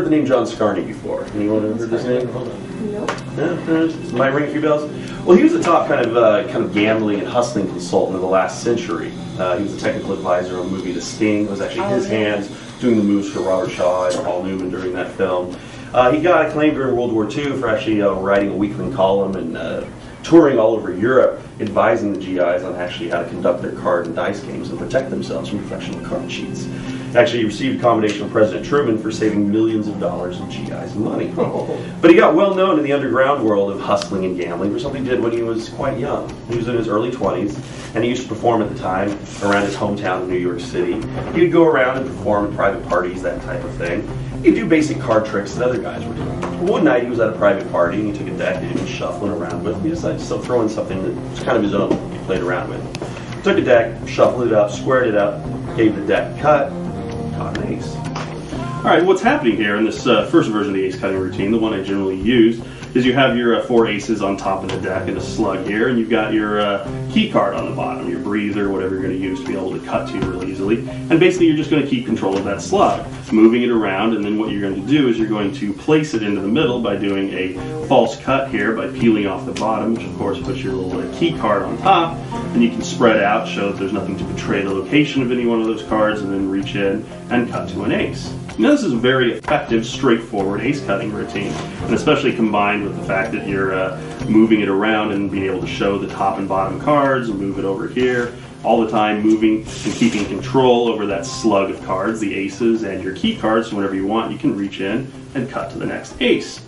heard the name John Scarney before? Anyone ever heard this name? No. Yeah, might ring a few bells. Well, he was the top kind of gambling and hustling consultant of the last century. He was a technical advisor on the movie The Sting. It was actually his hands doing the moves for Robert Shaw and Paul Newman during that film. He got acclaimed during World War II for actually writing a weekly column and touring all over Europe, advising the GIs on actually how to conduct their card and dice games and protect themselves from professional card cheats. Actually, he received a commendation from President Truman for saving millions of dollars of GIs' money. But he got well known in the underground world of hustling and gambling for something he did when he was quite young. He was in his early 20s, and he used to perform at the time around his hometown of New York City. He would go around and perform at private parties, that type of thing. He'd do basic card tricks that other guys were doing. One night he was at a private party and he took a deck that he was shuffling around with. He decided to throw in something that was kind of his own he played around with. Took a deck, shuffled it up, squared it up, gave the deck a cut, caught an ace. Alright, what's happening here in this first version of the ace cutting routine, the one I generally use, is you have your 4 aces on top of the deck and a slug here, and you've got your key card on the bottom, your breather, whatever you're going to use to be able to cut to really easily. And basically you're just going to keep control of that slug, moving it around, and then what you're going to do is you're going to place it into the middle by doing a false cut here, by peeling off the bottom, which of course puts your little key card on top, and you can spread out, show that there's nothing to betray the location of any one of those cards, and then reach in and cut to an ace. Now this is a very effective, straightforward ace cutting routine, and especially combined with the fact that you're moving it around and being able to show the top and bottom cards and move it over here, all the time moving and keeping control over that slug of cards, the aces and your key cards, so whenever you want you can reach in and cut to the next ace.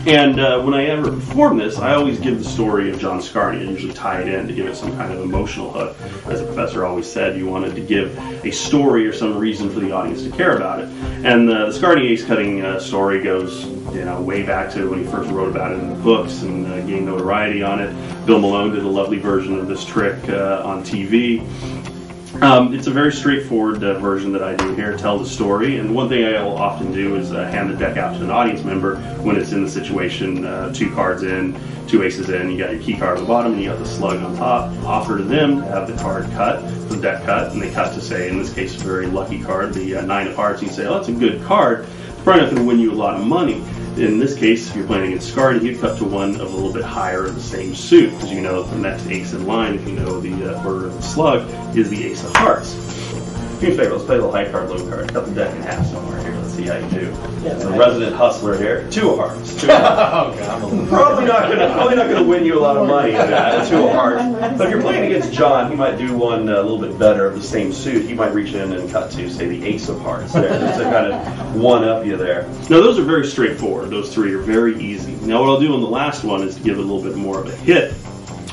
And when I ever perform this, I always give the story of John Scarney. I usually tie it in to give it some kind of emotional hook. As the professor always said, you wanted to give a story or some reason for the audience to care about it. And the Scarney ace cutting story goes, way back to when he first wrote about it in the books and gained notoriety on it. Bill Malone did a lovely version of this trick on TV. It's a very straightforward version that I do here, tell the story, and one thing I will often do is hand the deck out to an audience member when it's in the situation, 2 cards in, 2 aces in, you got your key card on the bottom and you got the slug on top. Offer to them to have the card cut, the deck cut, and they cut to say, in this case, a very lucky card, the 9 of hearts. You say, oh, that's a good card, it's probably not going to win you a lot of money. In this case, if you're playing against Scarney, you'd cut to one of a little bit higher of the same suit, because you know the next ace in line, if you know the order of the slug, is the ace of hearts. Do me a favor, let's play a little high card, low card. Cut the deck in half somewhere here. Let's see how you do. Yeah, the resident hustler here. 2 of hearts. 2 of hearts. Oh, God. Probably not gonna win you a lot of money in that. 2 of hearts. But if you're playing against John, he might do one a little bit better of the same suit. He might reach in and cut to, say, the ace of hearts there. Just to kind of one up you there. Now those are very straightforward. Those 3 are very easy. Now what I'll do on the last one is to give it a little bit more of a hit.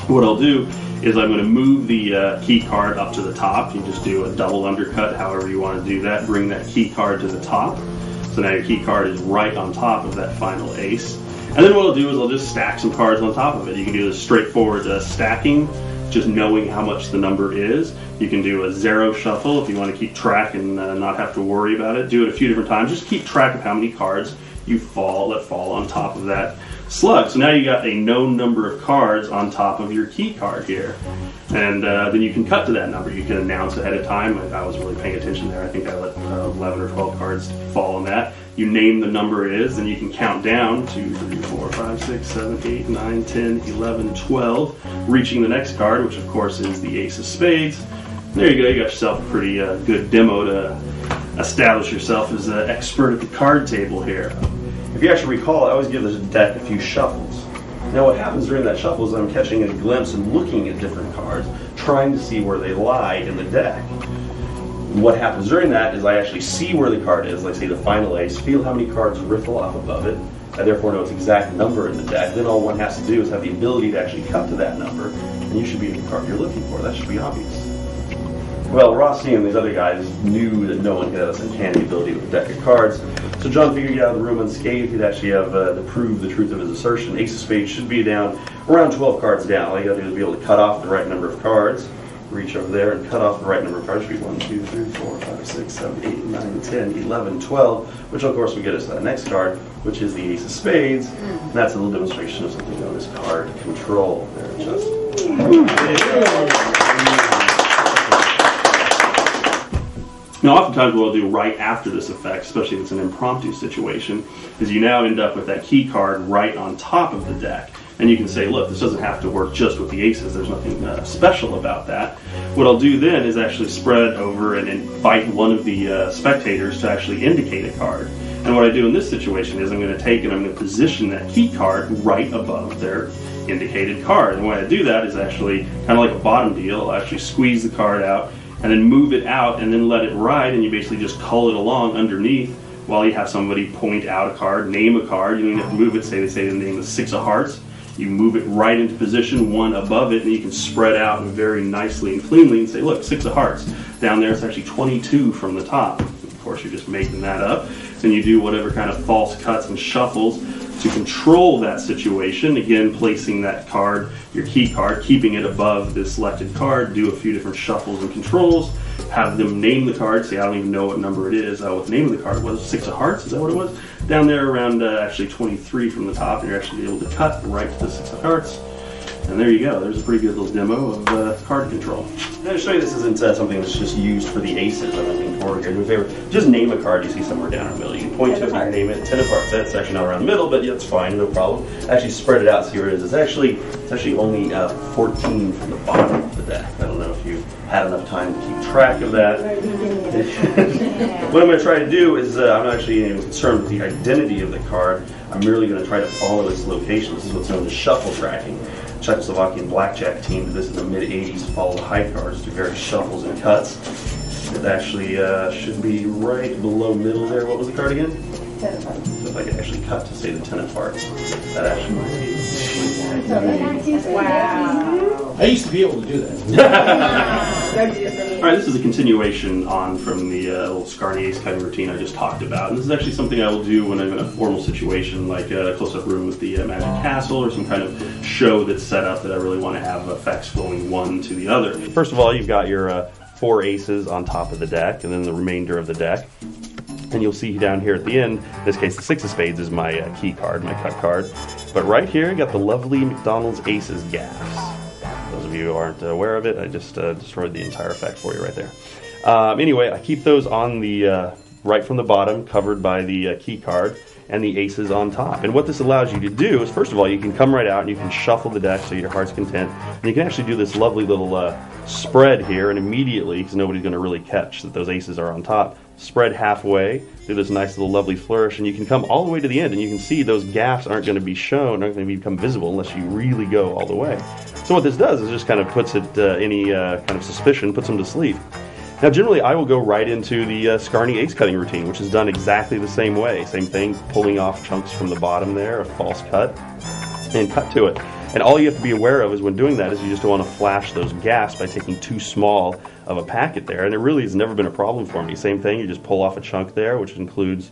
What I'll do is I'm going to move the key card up to the top. You just do a double undercut, however you want to do that. Bring that key card to the top. So now your key card is right on top of that final ace. And then what I'll do is I'll just stack some cards on top of it. You can do this straightforward stacking, just knowing how much the number is. You can do a 0 shuffle if you want to keep track and not have to worry about it. Do it a few different times. Just keep track of how many cards you let fall on top of that slug. So now you got a known number of cards on top of your key card here. And then you can cut to that number. You can announce ahead of time. I wasn't really paying attention there. I think I let 11 or 12 cards fall on that. You name the number it is, and you can count down 2, 3, 4, 5, 6, 7, 8, 9, 10, 11, 12, reaching the next card, which of course is the ace of spades. There you go. You got yourself a pretty good demo to establish yourself as an expert at the card table here. If you actually recall, I always give this deck a few shuffles. Now what happens during that shuffle is I'm catching a glimpse and looking at different cards, trying to see where they lie in the deck. What happens during that is I actually see where the card is, like say the final ace, feel how many cards riffle off above it, I therefore know its exact number in the deck. Then all one has to do is have the ability to actually cut to that number, and you should be at the card you're looking for. That should be obvious. Well, Rossi and these other guys knew that no one could have this uncanny ability with a deck of cards. So John figured he'd get out of the room unscathed. He'd actually have to prove the truth of his assertion. Ace of Spades should be down around 12 cards down. All you gotta do is be able to cut off the right number of cards. Reach over there and cut off the right number of cards. Should be 1, 2, 3, 4, 5, 6, 7, 8, 9, 10, 11, 12, which of course will get us to that next card, which is the Ace of Spades. And that's a little demonstration of something known as card control. There, just. Now, oftentimes what I'll do right after this effect, especially if it's an impromptu situation, is you now end up with that key card right on top of the deck. And you can say, look, this doesn't have to work just with the aces. There's nothing special about that. What I'll do then is actually spread over and invite one of the spectators to actually indicate a card. And what I do in this situation is I'm going to take and I'm going to position that key card right above their indicated card. And the way I do that is actually kind of like a bottom deal. I'll actually squeeze the card out and then move it out and then let it ride, and you basically just cull it along underneath while you have somebody point out a card, name a card. You don't even have to move it. Say they say the name is 6 of hearts. You move it right into position, one above it, and you can spread out very nicely and cleanly and say, look, 6 of hearts. Down there it's actually 22 from the top. Of course, you're just making that up. Then you do whatever kind of false cuts and shuffles to control that situation. Again, placing that card, your key card, keeping it above the selected card, do a few different shuffles and controls, have them name the card, say I don't even know what number it is, what the name of the card was, 6 of hearts, is that what it was? Down there around actually 23 from the top, and you're actually able to cut right to the 6 of hearts. And there you go, there's a pretty good little demo of card control. Now to show you this isn't something that's just used for the aces. I'm looking forward here. Do me a favor, just name a card you see somewhere down in the middle. You can point to it, you can name it, 10 of hearts. That's actually not around the middle, but yeah, it's fine, no problem. Actually spread it out, see where it is. It's actually only 14 from the bottom of the deck. I don't know if you had enough time to keep track of that. What I'm going to try to do is, I'm not actually even concerned with the identity of the card. I'm merely going to try to follow its location. This is what's known as shuffle tracking. Czechoslovakian blackjack team did this in the mid-80s to follow the high cards, do various shuffles and cuts. It actually should be right below middle there. What was the card again? 10 of hearts. So if I could actually cut to say the 10 of hearts, that actually might be. Wow. I used to be able to do that. All right, this is a continuation on from the little Scarny ace cutting routine I just talked about. And this is actually something I will do when I'm in a formal situation, like a close-up room with the Magic Castle or some kind of show that's set up that I really want to have effects flowing one to the other. First of all, you've got your 4 aces on top of the deck, and then the remainder of the deck. And you'll see down here at the end, in this case the 6 of spades is my key card, my cut card. But right here, you got the lovely McDonald's Aces gaffs. Those of you who aren't aware of it, I just destroyed the entire effect for you right there. Anyway, I keep those on the right from the bottom, covered by the key card, and the aces on top. And what this allows you to do is, first of all, you can come right out and you can shuffle the deck so your heart's content. And you can actually do this lovely little spread here, and immediately, because nobody's going to really catch that those aces are on top, spread halfway, do this nice little lovely flourish, and you can come all the way to the end, and you can see those gaps aren't going to be shown, aren't going to become visible unless you really go all the way. So what this does is just kind of puts it, any kind of suspicion, puts them to sleep. Now generally I will go right into the Scarny ace cutting routine, which is done exactly the same way. Same thing, pulling off chunks from the bottom there, a false cut, and cut to it. And all you have to be aware of is when doing that is you just don't want to flash those gaps by taking too small of a packet there. And it really has never been a problem for me. Same thing, you just pull off a chunk there, which includes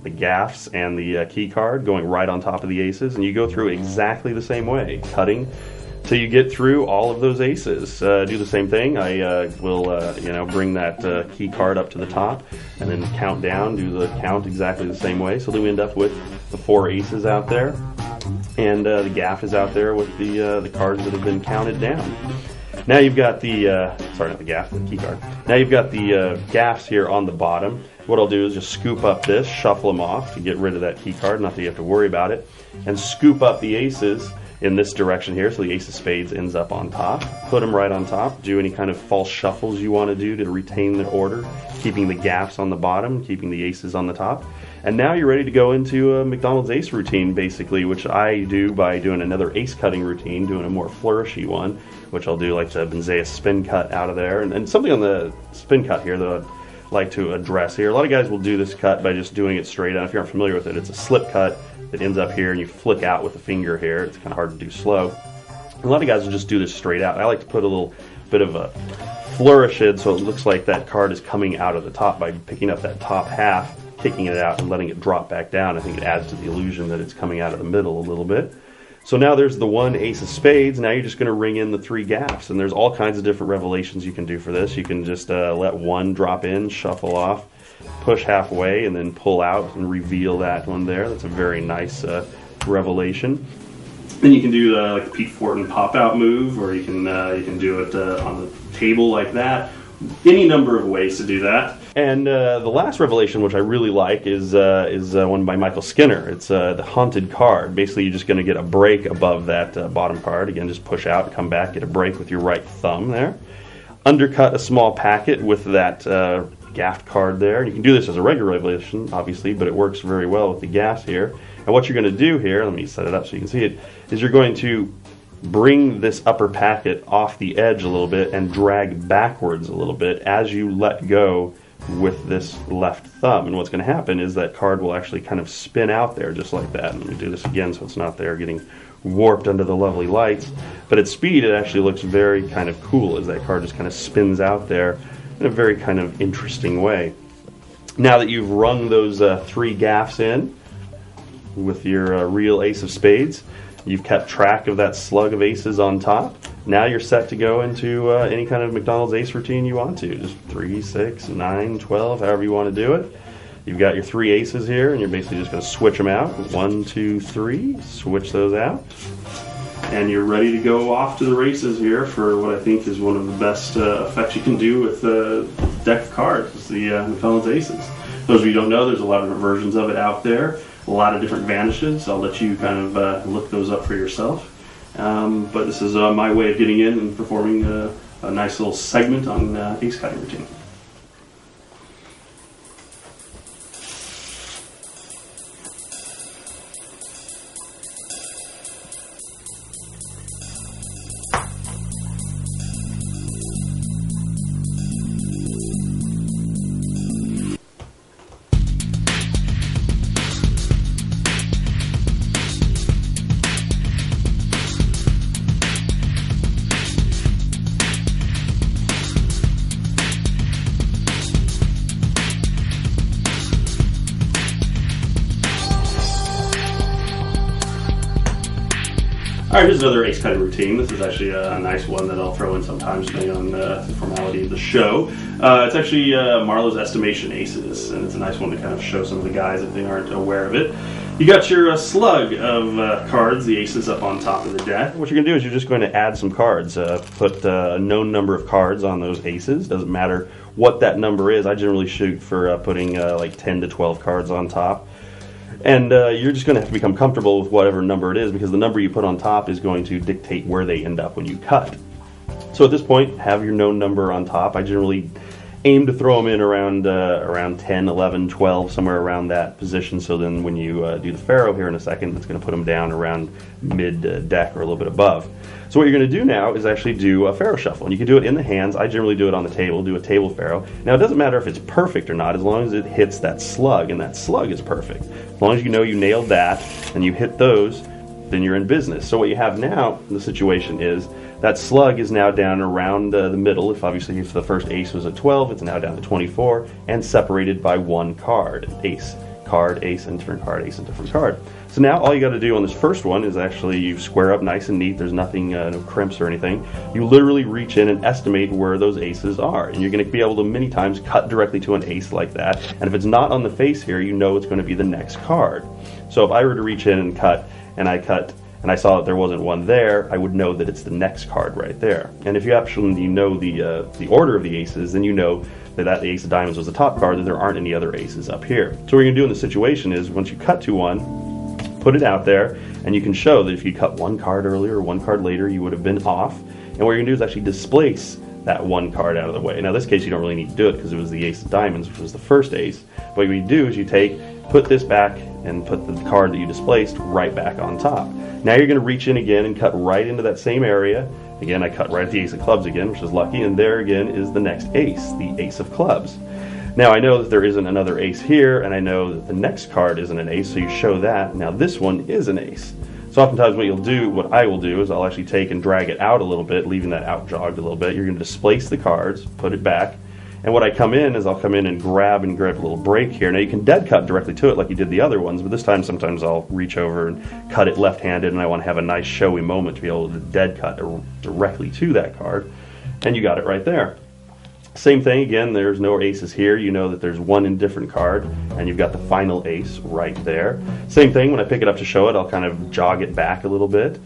the gaffs and the key card going right on top of the aces. And you go through exactly the same way, cutting till you get through all of those aces. Do the same thing. I will bring that key card up to the top and then count down, do the count exactly the same way. So then we end up with the 4 aces out there. And the gaff is out there with the cards that have been counted down. Now you've got the, sorry, not the gaff, the key card. Now you've got the gaffs here on the bottom. What I'll do is just scoop up this, shuffle them off to get rid of that key card, not that you have to worry about it, and scoop up the aces in this direction here, so the ace of spades ends up on top. Put them right on top, do any kind of false shuffles you want to do to retain the order, keeping the gaffs on the bottom, keeping the aces on the top. And now you're ready to go into a McDonald's ace routine, basically, which I do by doing another ace cutting routine, doing a more flourishy one, which I'll do like the Benzea spin cut out of there. And something on the spin cut here that I'd like to address here. A lot of guys will do this cut by just doing it straight on. If you aren't familiar with it, it's a slip cut that ends up here and you flick out with the finger here. It's kind of hard to do slow. A lot of guys will just do this straight out. I like to put a little bit of a flourished, so it looks like that card is coming out of the top by picking up that top half, kicking it out, and letting it drop back down. I think it adds to the illusion that it's coming out of the middle a little bit. So now there's the 1 ace of spades. Now you're just going to ring in the 3 gaffs, and there's all kinds of different revelations you can do for this. You can just let 1 drop in, shuffle off, push halfway, and then pull out and reveal that one there. That's a very nice revelation. Then you can do like the Pete Fortin pop-out move, or you can do it on the table like that. Any number of ways to do that. And the last revelation, which I really like, is one by Michael Skinner. It's the Haunted card. Basically, you're just going to get a break above that bottom card. Again, just push out, come back, get a break with your right thumb there. Undercut a small packet with that gaffed card there. You can do this as a regular revelation, obviously, but it works very well with the gaffs here. And what you're going to do here, let me set it up so you can see it, is you're going to bring this upper packet off the edge a little bit and drag backwards a little bit as you let go with this left thumb. And what's going to happen is that card will actually kind of spin out there just like that. And let me do this again so it's not there getting warped under the lovely lights. But at speed, it actually looks very kind of cool as that card just kind of spins out there in a very kind of interesting way. Now that you've rung those 3 gaffs in with your real ace of spades, you've kept track of that slug of aces on top. Now you're set to go into any kind of McDonald's ace routine you want to. Just 3, 6, 9, 12, however you want to do it. You've got your 3 aces here, and you're basically just going to switch them out. 1, 2, 3, switch those out. And you're ready to go off to the races here for what I think is one of the best effects you can do with the deck of cards. It's the McDonald's aces. Those of you who don't know, there's a lot of different versions of it out there. A lot of different vanishes. I'll let you kind of look those up for yourself. But this is my way of getting in and performing a nice little segment on ace cutting routine. All right, here's another ace cutting routine. This is actually a nice one that I'll throw in sometimes depending on the formality of the show. It's actually Marlowe's estimation aces, and it's a nice one to kind of show some of the guys if they aren't aware of it. You got your slug of cards, the aces, up on top of the deck. What you're going to do is you're just going to add some cards. Put a known number of cards on those aces. Doesn't matter what that number is. I generally shoot for putting like 10 to 12 cards on top. And you're just going to have to become comfortable with whatever number it is, because the number you put on top is going to dictate where they end up when you cut. So at this point, have your known number on top. I generally aim to throw them in around 10, 11, 12, somewhere around that position. So then when you do the faro here in a second, it's going to put them down around mid-deck or a little bit above. So what you're going to do now is actually do a faro shuffle. And you can do it in the hands. I generally do it on the table, do a table faro. Now it doesn't matter if it's perfect or not, as long as it hits that slug, and that slug is perfect. As long as you know you nailed that and you hit those, then you're in business. So what you have now, the situation is, that slug is now down around the middle. If the first ace was at 12, it's now down to 24, and separated by 1 card. Ace, card, ace, and different card, ace, and different card. So now all you got to do on this first one is actually you square up nice and neat. There's nothing, no crimps or anything. You literally reach in and estimate where those aces are. And you're going to be able to many times cut directly to an ace like that. And if it's not on the face here, you know it's going to be the next card. So if I were to reach in and cut, and I saw that there wasn't one there, I would know that it's the next card right there. And if you actually know the order of the aces, then you know that the ace of diamonds was the top card, that there aren't any other aces up here. So what you're going to do in the situation is, once you cut to one, put it out there, and you can show that if you cut 1 card earlier or 1 card later, you would have been off. And what you're going to do is actually displace that 1 card out of the way. Now, in this case, you don't really need to do it because it was the ace of diamonds, which was the first ace. What you do is you put this back and put the card that you displaced right back on top. Now you're going to reach in again and cut right into that same area. Again, I cut right at the ace of clubs again, which is lucky, and there again is the next ace, the ace of clubs. Now I know that there isn't another ace here, and I know that the next card isn't an ace, so you show that. Now this one is an ace. So So oftentimes what I will do is I'll actually take and drag it out a little bit, leaving that out jogged a little bit. You're going to displace the cards, put it back, and what I come in is I'll come in and grab a little break here. Now you can dead cut directly to it like you did the other ones, but this time sometimes I'll reach over and cut it left-handed, and I want to have a nice showy moment to be able to dead cut directly to that card, and you got it right there. Same thing again, there's no aces here. You know that there's one indifferent card, and you've got the final ace right there. Same thing, when I pick it up to show it, I'll kind of jog it back a little bit,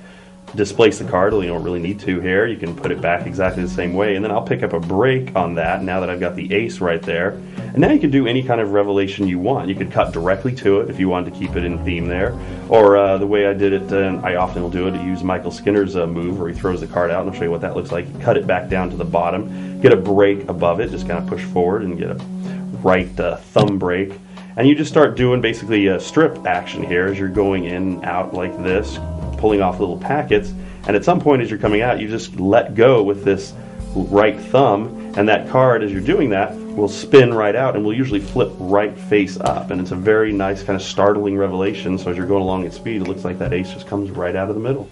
displace the card. You don't really need to here. You can put it back exactly the same way, and then I'll pick up a break on that now that I've got the ace right there. And now you can do any kind of revelation you want. You could cut directly to it if you wanted to keep it in theme there, or the way I did it, and I often will do it, use Michael Skinner's move where he throws the card out, and I'll show you what that looks like. You cut it back down to the bottom, get a break above it, just kind of push forward and get a right thumb break, and you just start doing basically a strip action here as you're going in and out like this, pulling off little packets, and at some point as you're coming out, you just let go with this right thumb, and that card, as you're doing that, will spin right out and will usually flip right face up, and it's a very nice kind of startling revelation. So as you're going along at speed, it looks like that ace just comes right out of the middle.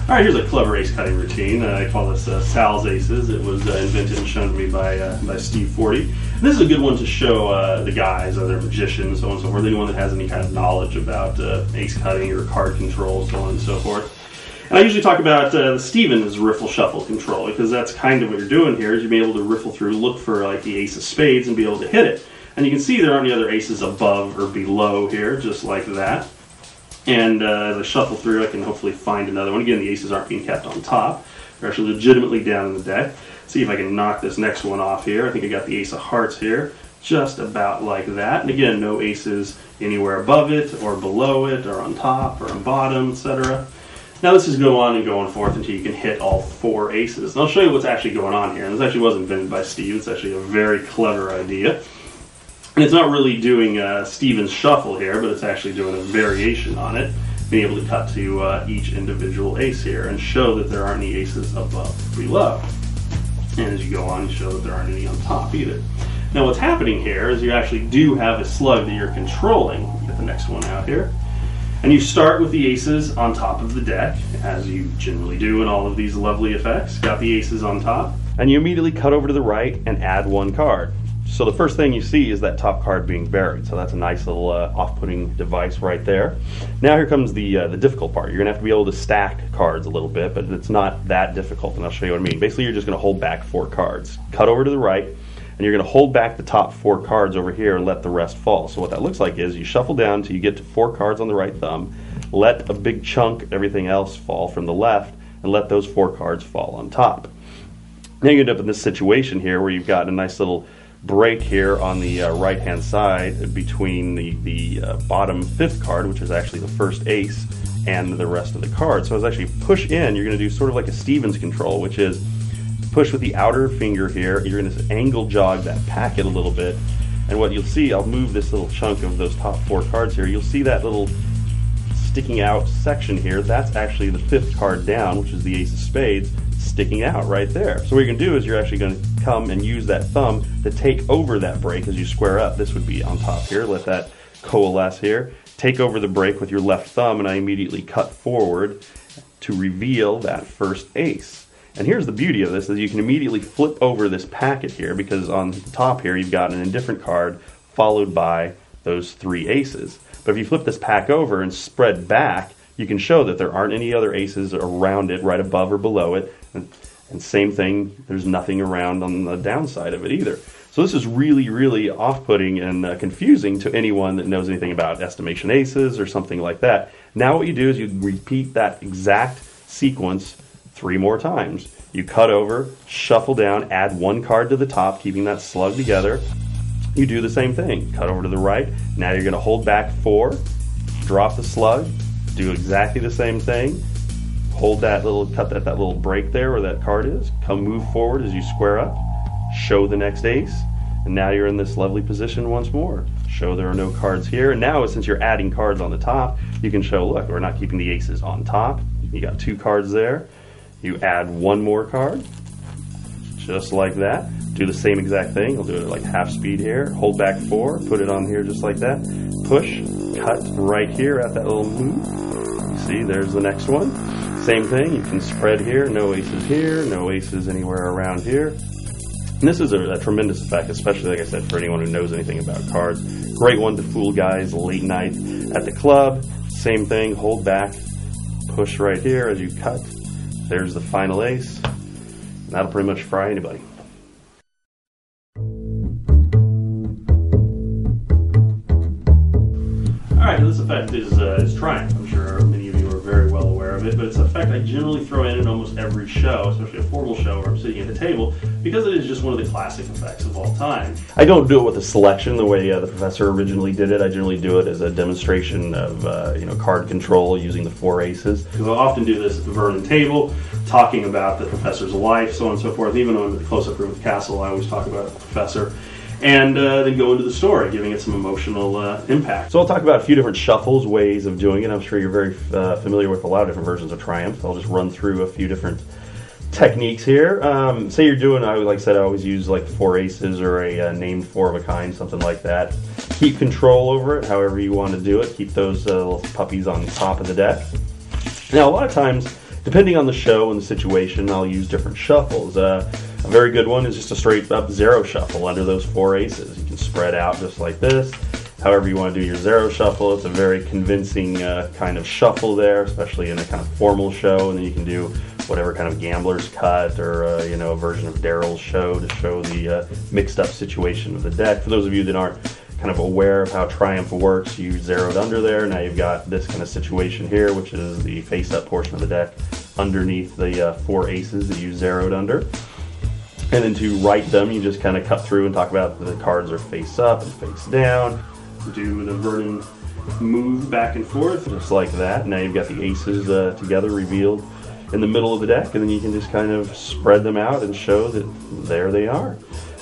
All right, here's a clever ace cutting routine. I call this Sal's Aces. It was invented and shown to me by Steve Forty. And this is a good one to show the guys, other magicians, so on and so forth, anyone that has any kind of knowledge about ace cutting or card control, so on and so forth. And I usually talk about the Stevens riffle shuffle control, because that's kind of what you're doing here, is you'll be able to riffle through, look for like the ace of spades and be able to hit it. And you can see there aren't any other aces above or below here, just like that. And as I shuffle through, I can hopefully find another one. Again, the aces aren't being kept on top. They're actually legitimately down in the deck. See if I can knock this next one off here. I think I got the ace of hearts here, just about like that. And again, no aces anywhere above it or below it or on top or on bottom, etc. Now this is going forth until you can hit all four aces. And I'll show you what's actually going on here. And this actually wasn't invented by Steve. It's actually a very clever idea. And it's not really doing Stevens shuffle here, but it's actually doing a variation on it, being able to cut to each individual ace here and show that there aren't any aces above or below. And as you go on, you show that there aren't any on top either. Now what's happening here is you actually do have a slug that you're controlling. Get the next one out here. And you start with the aces on top of the deck, as you generally do in all of these lovely effects. Got the aces on top. And you immediately cut over to the right and add one card. So the first thing you see is that top card being buried. So that's a nice little off-putting device right there. Now here comes the difficult part. You're going to have to be able to stack cards a little bit, but it's not that difficult, and I'll show you what I mean. Basically, you're just going to hold back four cards. Cut over to the right, and you're going to hold back the top four cards over here and let the rest fall. So what that looks like is you shuffle down until you get to four cards on the right thumb, let a big chunk of everything else fall from the left, and let those four cards fall on top. Now you end up in this situation here where you've got a nice little break here on the right hand side between the bottom fifth card, which is actually the first ace, and the rest of the cards. So as I actually push in, you're going to do sort of like a Stevens control, which is push with the outer finger here. You're going to angle jog that packet a little bit, and what you'll see, I'll move this little chunk of those top four cards here. You'll see that little sticking out section here. That's actually the fifth card down, which is the ace of spades, sticking out right there. So what you're going to do is you're actually going to come and use that thumb to take over that break as you square up. This would be on top here. Let that coalesce here. Take over the break with your left thumb, and I immediately cut forward to reveal that first ace. And here's the beauty of this, is you can immediately flip over this packet here, because on the top here you've got an indifferent card followed by those three aces. But if you flip this pack over and spread back, you can show that there aren't any other aces around it, right above or below it. And And same thing, there's nothing around on the downside of it either. So this is really, really off-putting and confusing to anyone that knows anything about estimation aces or something like that. Now what you do is you repeat that exact sequence 3 more times. You cut over, shuffle down, add 1 card to the top, keeping that slug together. You do the same thing. Cut over to the right. Now you're going to hold back 4, drop the slug, do exactly the same thing. Hold that little, cut that little break there where that card is. Come move forward as you square up. Show the next ace. And now you're in this lovely position once more. Show there are no cards here. And now since you're adding cards on the top, you can show, look, we're not keeping the aces on top. You got 2 cards there. You add 1 more card. Just like that. Do the same exact thing. I'll do it at like half speed here. Hold back 4. Put it on here just like that. Push. Cut right here at that little move. You see, there's the next one. Same thing, you can spread here, no aces here, no aces anywhere around here. And this is a tremendous effect, especially, like I said, for anyone who knows anything about cards. Great one to fool guys late night at the club. Same thing, hold back, push right here as you cut. There's the final ace. And that'll pretty much fry anybody. Alright, this effect is Triumph. I'm sure many of you are very well aware of it, but it's an effect I generally throw in almost every show, especially a formal show where I'm sitting at a table, because it is just one of the classic effects of all time. I don't do it with a selection the way the professor originally did it. I generally do it as a demonstration of card control using the 4 aces. Because I often do this at the Vernon table, talking about the professor's life, so on and so forth. Even when I'm at the close-up room with Castle, I always talk about the professor. And then go into the story, giving it some emotional impact. So I'll talk about a few different shuffles, ways of doing it. I'm sure you're very familiar with a lot of different versions of Triumph. I'll just run through a few different techniques here. Say you're doing, like I said, I always use like 4 aces or a named 4 of a kind, something like that. Keep control over it, however you want to do it. Keep those little puppies on top of the deck. Now, a lot of times, depending on the show and the situation, I'll use different shuffles. A very good one is just a straight up 0 shuffle under those 4 aces. You can spread out just like this. However you want to do your 0 shuffle, it's a very convincing kind of shuffle there, especially in a kind of formal show. And then you can do whatever kind of gambler's cut or a version of Daryl's show to show the mixed up situation of the deck. For those of you that aren't kind of aware of how Triumph works, you zeroed under there. Now you've got this kind of situation here, which is the face up portion of the deck underneath the 4 aces that you zeroed under. And then to write them, you just kind of cut through and talk about the cards are face up and face down. Do the Vernon move back and forth, just like that. Now you've got the aces together revealed in the middle of the deck, and then you can just kind of spread them out and show that there they are.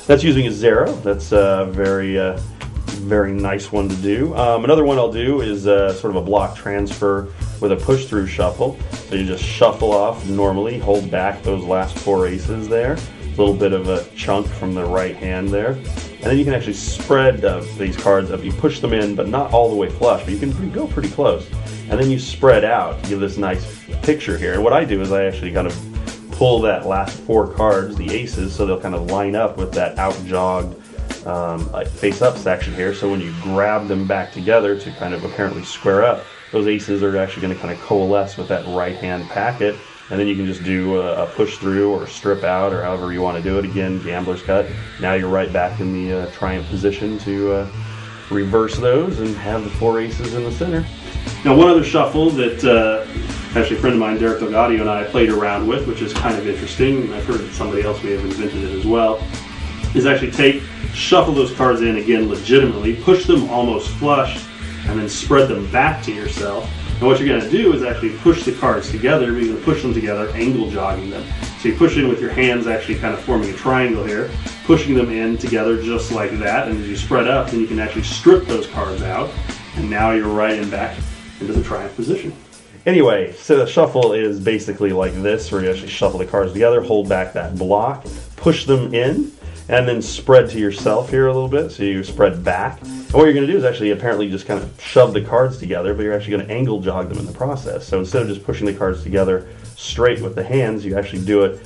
That's using a 0. That's a very nice one to do. Another one I'll do is sort of a block transfer with a push-through shuffle. So you just shuffle off normally, hold back those last 4 aces there. A little bit of a chunk from the right hand there. And then you can actually spread these cards up. You push them in, but not all the way flush, but you can go pretty close. And then you spread out to give this nice picture here. And what I do is I actually kind of pull that last 4 cards, the aces, so they'll kind of line up with that out-jogged face-up section here. So when you grab them back together to kind of apparently square up, those aces are actually going to kind of coalesce with that right-hand packet. And then you can just do a push through or strip out or however you want to do it. Again, gambler's cut. Now you're right back in the Triumph position to reverse those and have the 4 aces in the center. Now one other shuffle that actually a friend of mine, Derek Delgadio, and I played around with, which is kind of interesting, I've heard that somebody else may have invented it as well, is actually shuffle those cards in again legitimately, push them almost flush, and then spread them back to yourself. And what you're going to do is actually push the cards together. You're going to push them together, angle jogging them. So you push in with your hands actually kind of forming a triangle here, pushing them in together just like that. And as you spread up, then you can actually strip those cards out. And now you're right and back into the Triumph position. Anyway, so the shuffle is basically like this, where you actually shuffle the cards together, hold back that block, push them in, and then spread to yourself here a little bit. So you spread back. And what you're going to do is actually apparently just kind of shove the cards together, but you're actually going to angle jog them in the process. So instead of just pushing the cards together straight with the hands, you actually do it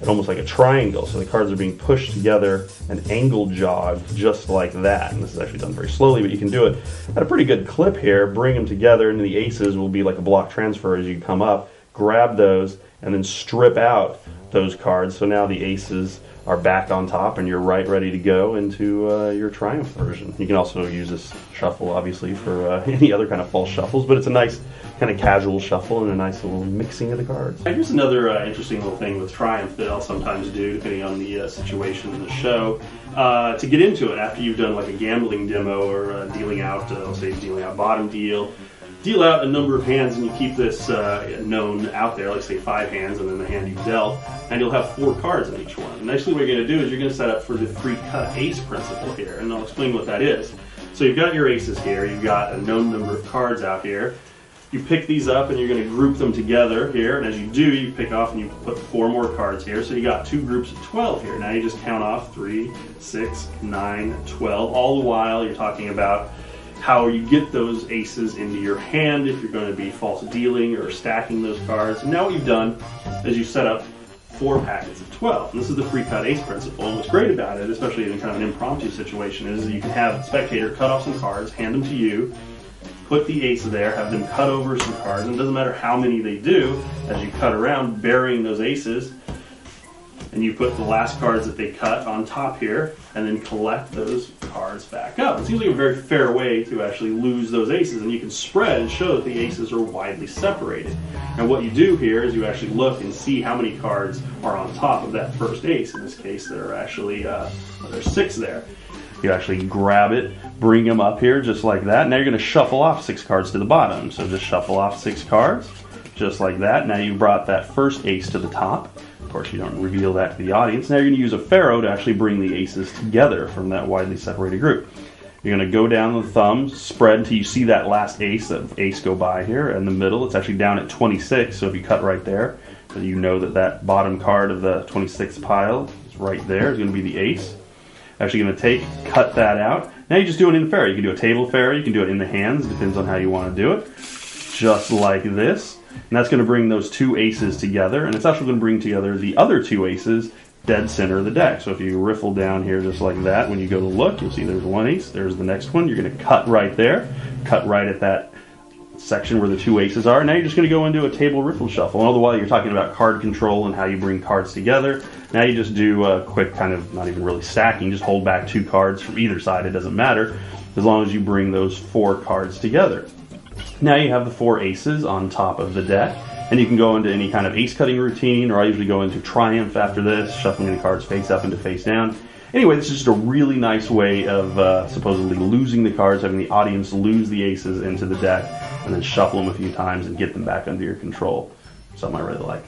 at almost like a triangle. So the cards are being pushed together and angle jogged just like that. And this is actually done very slowly, but you can do it at a pretty good clip here. Bring them together, and the aces will be like a block transfer as you come up. grab those, and then strip out those cards. So now the aces are back on top, and you're ready to go into your Triumph version. You can also use this shuffle, obviously, for any other kind of false shuffles, but it's a nice kind of casual shuffle and a nice little mixing of the cards. Here's another interesting little thing with Triumph that I'll sometimes do, depending on the situation in the show. To get into it, after you've done like a gambling demo or dealing out, let's say dealing out bottom deal out a number of hands, and you keep this known out there, like say 5 hands and then the hand you've dealt, and you'll have 4 cards in each one. And actually what you're going to do is you're going to set up for the 3-cut ace principle here, and I'll explain what that is. So you've got your aces here, you've got a known number of cards out here. You pick these up and you're going to group them together here, and as you do, you pick off and you put 4 more cards here. So you got 2 groups of 12 here. Now you just count off 3, 6, 9, 12. All the while you're talking about how you get those aces into your hand if you're going to be false dealing or stacking those cards. And now what you've done is you set up 4 packets of 12. And this is the 3-cut ace principle. And what's great about it, especially in kind of an impromptu situation, is you can have the spectator cut off some cards, hand them to you, put the ace there, have them cut over some cards, and it doesn't matter how many they do, as you cut around, burying those aces, and you put the last cards that they cut on top here, and then collect those cards back up. It's usually a very fair way to actually lose those aces, and you can spread and show that the aces are widely separated. And what you do here is you actually look and see how many cards are on top of that first ace. In this case, there are actually there's 6 there. You actually grab it, bring them up here just like that. Now you're going to shuffle off 6 cards to the bottom. So just shuffle off 6 cards just like that. Now you brought that first ace to the top. Of course, you don't reveal that to the audience. Now you're going to use a pharaoh to actually bring the aces together from that widely separated group. You're going to go down the thumbs, spread until you see that last ace, that ace go by here in the middle. It's actually down at 26, so if you cut right there, so you know that that bottom card of the 26th pile is right there. It's going to be the ace. Actually going to cut that out. Now you just do it in the pharaoh. You can do a table pharaoh, you can do it in the hands, depends on how you want to do it. Just like this. And that's going to bring those 2 aces together, and it's actually going to bring together the other 2 aces dead center of the deck. So if you riffle down here just like that, when you go to look, you'll see there's 1 ace, there's the next one. You're going to cut right there, cut right at that section where the 2 aces are. Now you're just going to go into a table riffle shuffle. And all the while you're talking about card control and how you bring cards together. Now you just do a quick kind of, not even really stacking, just hold back 2 cards from either side, it doesn't matter, as long as you bring those 4 cards together. Now you have the 4 aces on top of the deck, and you can go into any kind of ace cutting routine, or I usually go into Triumph after this, shuffling the cards face up into face down. Anyway, this is just a really nice way of supposedly losing the cards, having the audience lose the aces into the deck, and then shuffle them a few times and get them back under your control. Something I really like.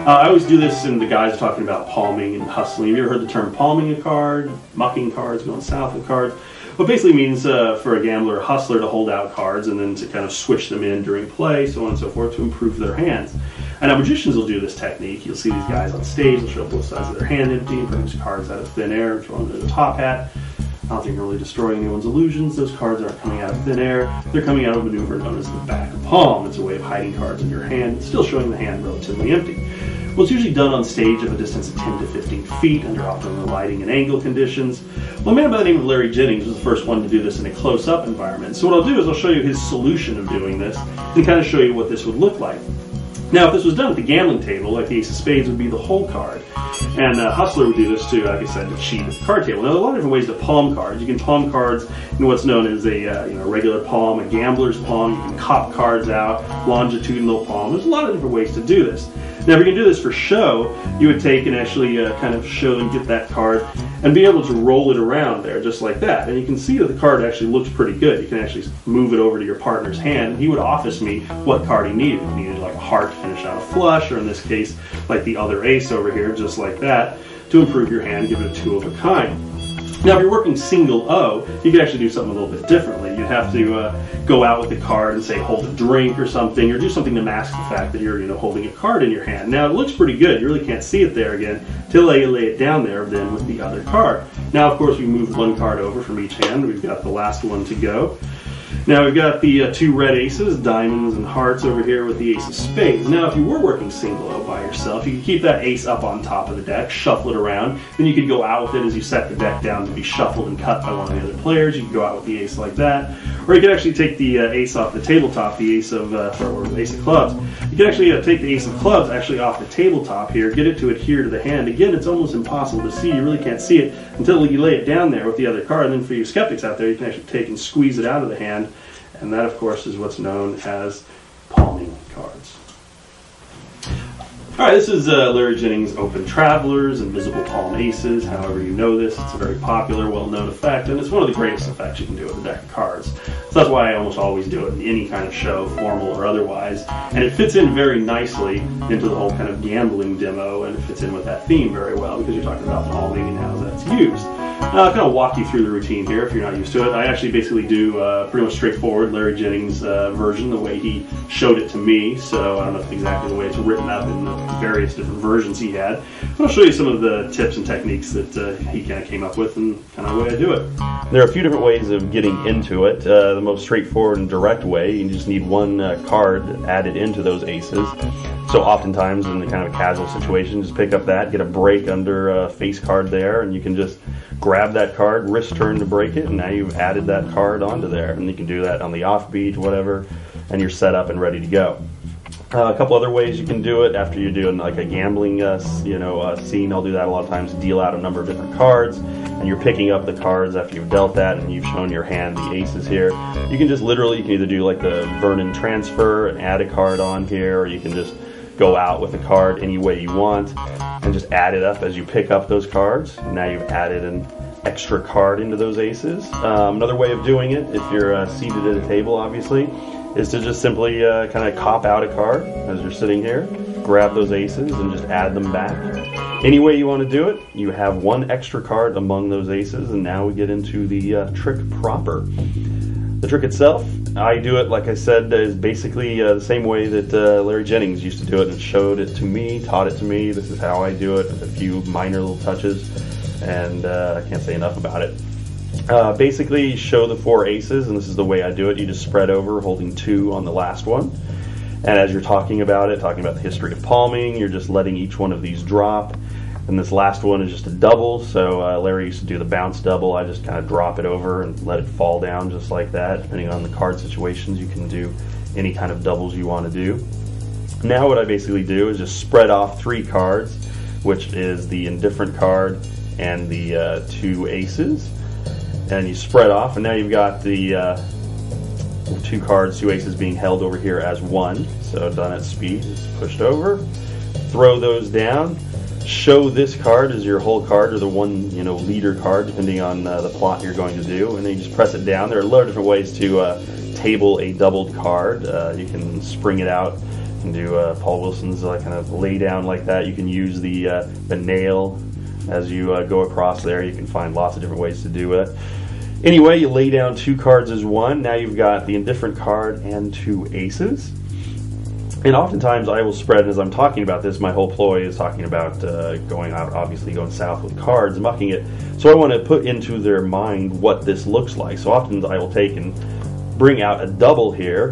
I always do this, and the guys are talking about palming and hustling. Have you ever heard the term palming a card, mucking cards, going south of cards? What basically means for a gambler or hustler to hold out cards and then to kind of switch them in during play, so on and so forth, to improve their hands. And now magicians will do this technique. You'll see these guys on stage, they'll show both sides of their hand empty and produce cards out of thin air and throw them into the top hat. I don't think you're really destroying anyone's illusions. Those cards aren't coming out of thin air. They're coming out of a maneuver known as the back palm. It's a way of hiding cards in your hand. It's still showing the hand relatively empty. Well, it's usually done on stage at a distance of 10 to 15 feet under optimal lighting and angle conditions. Well, a man by the name of Larry Jennings was the first one to do this in a close-up environment. So what I'll do is I'll show you his solution of doing this and kind of show you what this would look like. Now, if this was done at the gambling table, like the ace of spades would be the whole card. And Hustler would do this too, like I said, to cheat at the card table. Now, there are a lot of different ways to palm cards. You can palm cards in what's known as a regular palm, a gambler's palm. You can cop cards out, longitudinal palm. There's a lot of different ways to do this. Now, if you're going to do this for show, you would take and actually kind of show and get that card and be able to roll it around there just like that. And you can see that the card actually looks pretty good. You can actually move it over to your partner's hand. He would office me what card he needed. He needed like a heart to finish out a flush, or in this case, like the other ace over here, just like that, to improve your hand, give it a 2 of a kind. Now, if you're working single O, you could actually do something a little bit differently. You'd have to go out with the card and say hold a drink or something, or do something to mask the fact that you're holding a card in your hand. Now, it looks pretty good. You really can't see it there again till you lay it down there then with the other card. Now, of course, we move one card over from each hand. We've got the last one to go. Now we've got the two red aces, diamonds and hearts over here with the ace of spades. Now if you were working single by yourself, you could keep that ace up on top of the deck, shuffle it around, then you could go out with it as you set the deck down to be shuffled and cut by one of the other players. You could go out with the ace like that. Or you could actually take the ace off the tabletop, the ace of, or the ace of clubs. You can actually take the ace of clubs actually off the tabletop here, get it to adhere to the hand. Again, it's almost impossible to see. You really can't see it until you lay it down there with the other card. And then for you skeptics out there, you can actually take and squeeze it out of the hand. And that, of course, is what's known as palming cards. All right, this is Larry Jennings' Open Travelers, Invisible Palm Aces. However you know this, it's a very popular, well-known effect, and it's one of the greatest effects you can do with a deck of cards. So that's why I almost always do it in any kind of show, formal or otherwise. And it fits in very nicely into the whole kind of gambling demo, and it fits in with that theme very well because you're talking about palming and how that's used. I'll kind of walk you through the routine here if you're not used to it. I actually basically do pretty much straightforward Larry Jennings version, the way he showed it to me. So I don't know if exactly the way it's written up in the various different versions he had. But I'll show you some of the tips and techniques that he kind of came up with and kind of the way I do it. There are a few different ways of getting into it. The most straightforward and direct way, you just need one card added into those aces. So oftentimes in the kind of casual situation, just pick up that, get a break under a face card there, and you can just grab that card, wrist turn to break it, and now you've added that card onto there. And you can do that on the offbeat, whatever, and you're set up and ready to go. A couple other ways you can do it after you're doing like a gambling scene. I'll do that a lot of times, deal out a number of different cards, and you're picking up the cards after you've dealt that and you've shown your hand the aces here. You can just literally, you can either do like the Vernon transfer and add a card on here, or you can just go out with a card any way you want and just add it up as you pick up those cards. Now you've added an extra card into those aces. Another way of doing it, if you're seated at a table obviously, is to just simply kind of cop out a card as you're sitting here, grab those aces and just add them back. Any way you want to do it, you have one extra card among those aces, and now we get into the trick proper. The trick itself, I do it, like I said, is basically the same way that Larry Jennings used to do it and showed it to me, taught it to me. This is how I do it with a few minor little touches, and I can't say enough about it. Basically, show the four aces, and this is the way I do it. You just spread over, holding 2 on the last one. And as you're talking about it, talking about the history of palming, you're just letting each one of these drop. And this last one is just a double, so Larry used to do the bounce double. I just kind of drop it over and let it fall down just like that. Depending on the card situations, you can do any kind of doubles you want to do. Now what I basically do is just spread off 3 cards, which is the indifferent card and the 2 aces. And you spread off, and now you've got the 2 cards, 2 aces being held over here as one. So done at speed, it's pushed over. Throw those down. Show this card as your whole card, or the one leader card, depending on the plot you're going to do, and then you just press it down. There are a lot of different ways to table a doubled card. You can spring it out. You can do Paul Wilson's kind of lay down like that. You can use the nail as you go across there. You can find lots of different ways to do it. Anyway, you lay down 2 cards as one. Now you've got the indifferent card and 2 aces. And oftentimes I will spread, as I'm talking about this, my whole ploy is talking about going out, obviously going south with cards, mucking it. So I want to put into their mind what this looks like. So often I will take and bring out a double here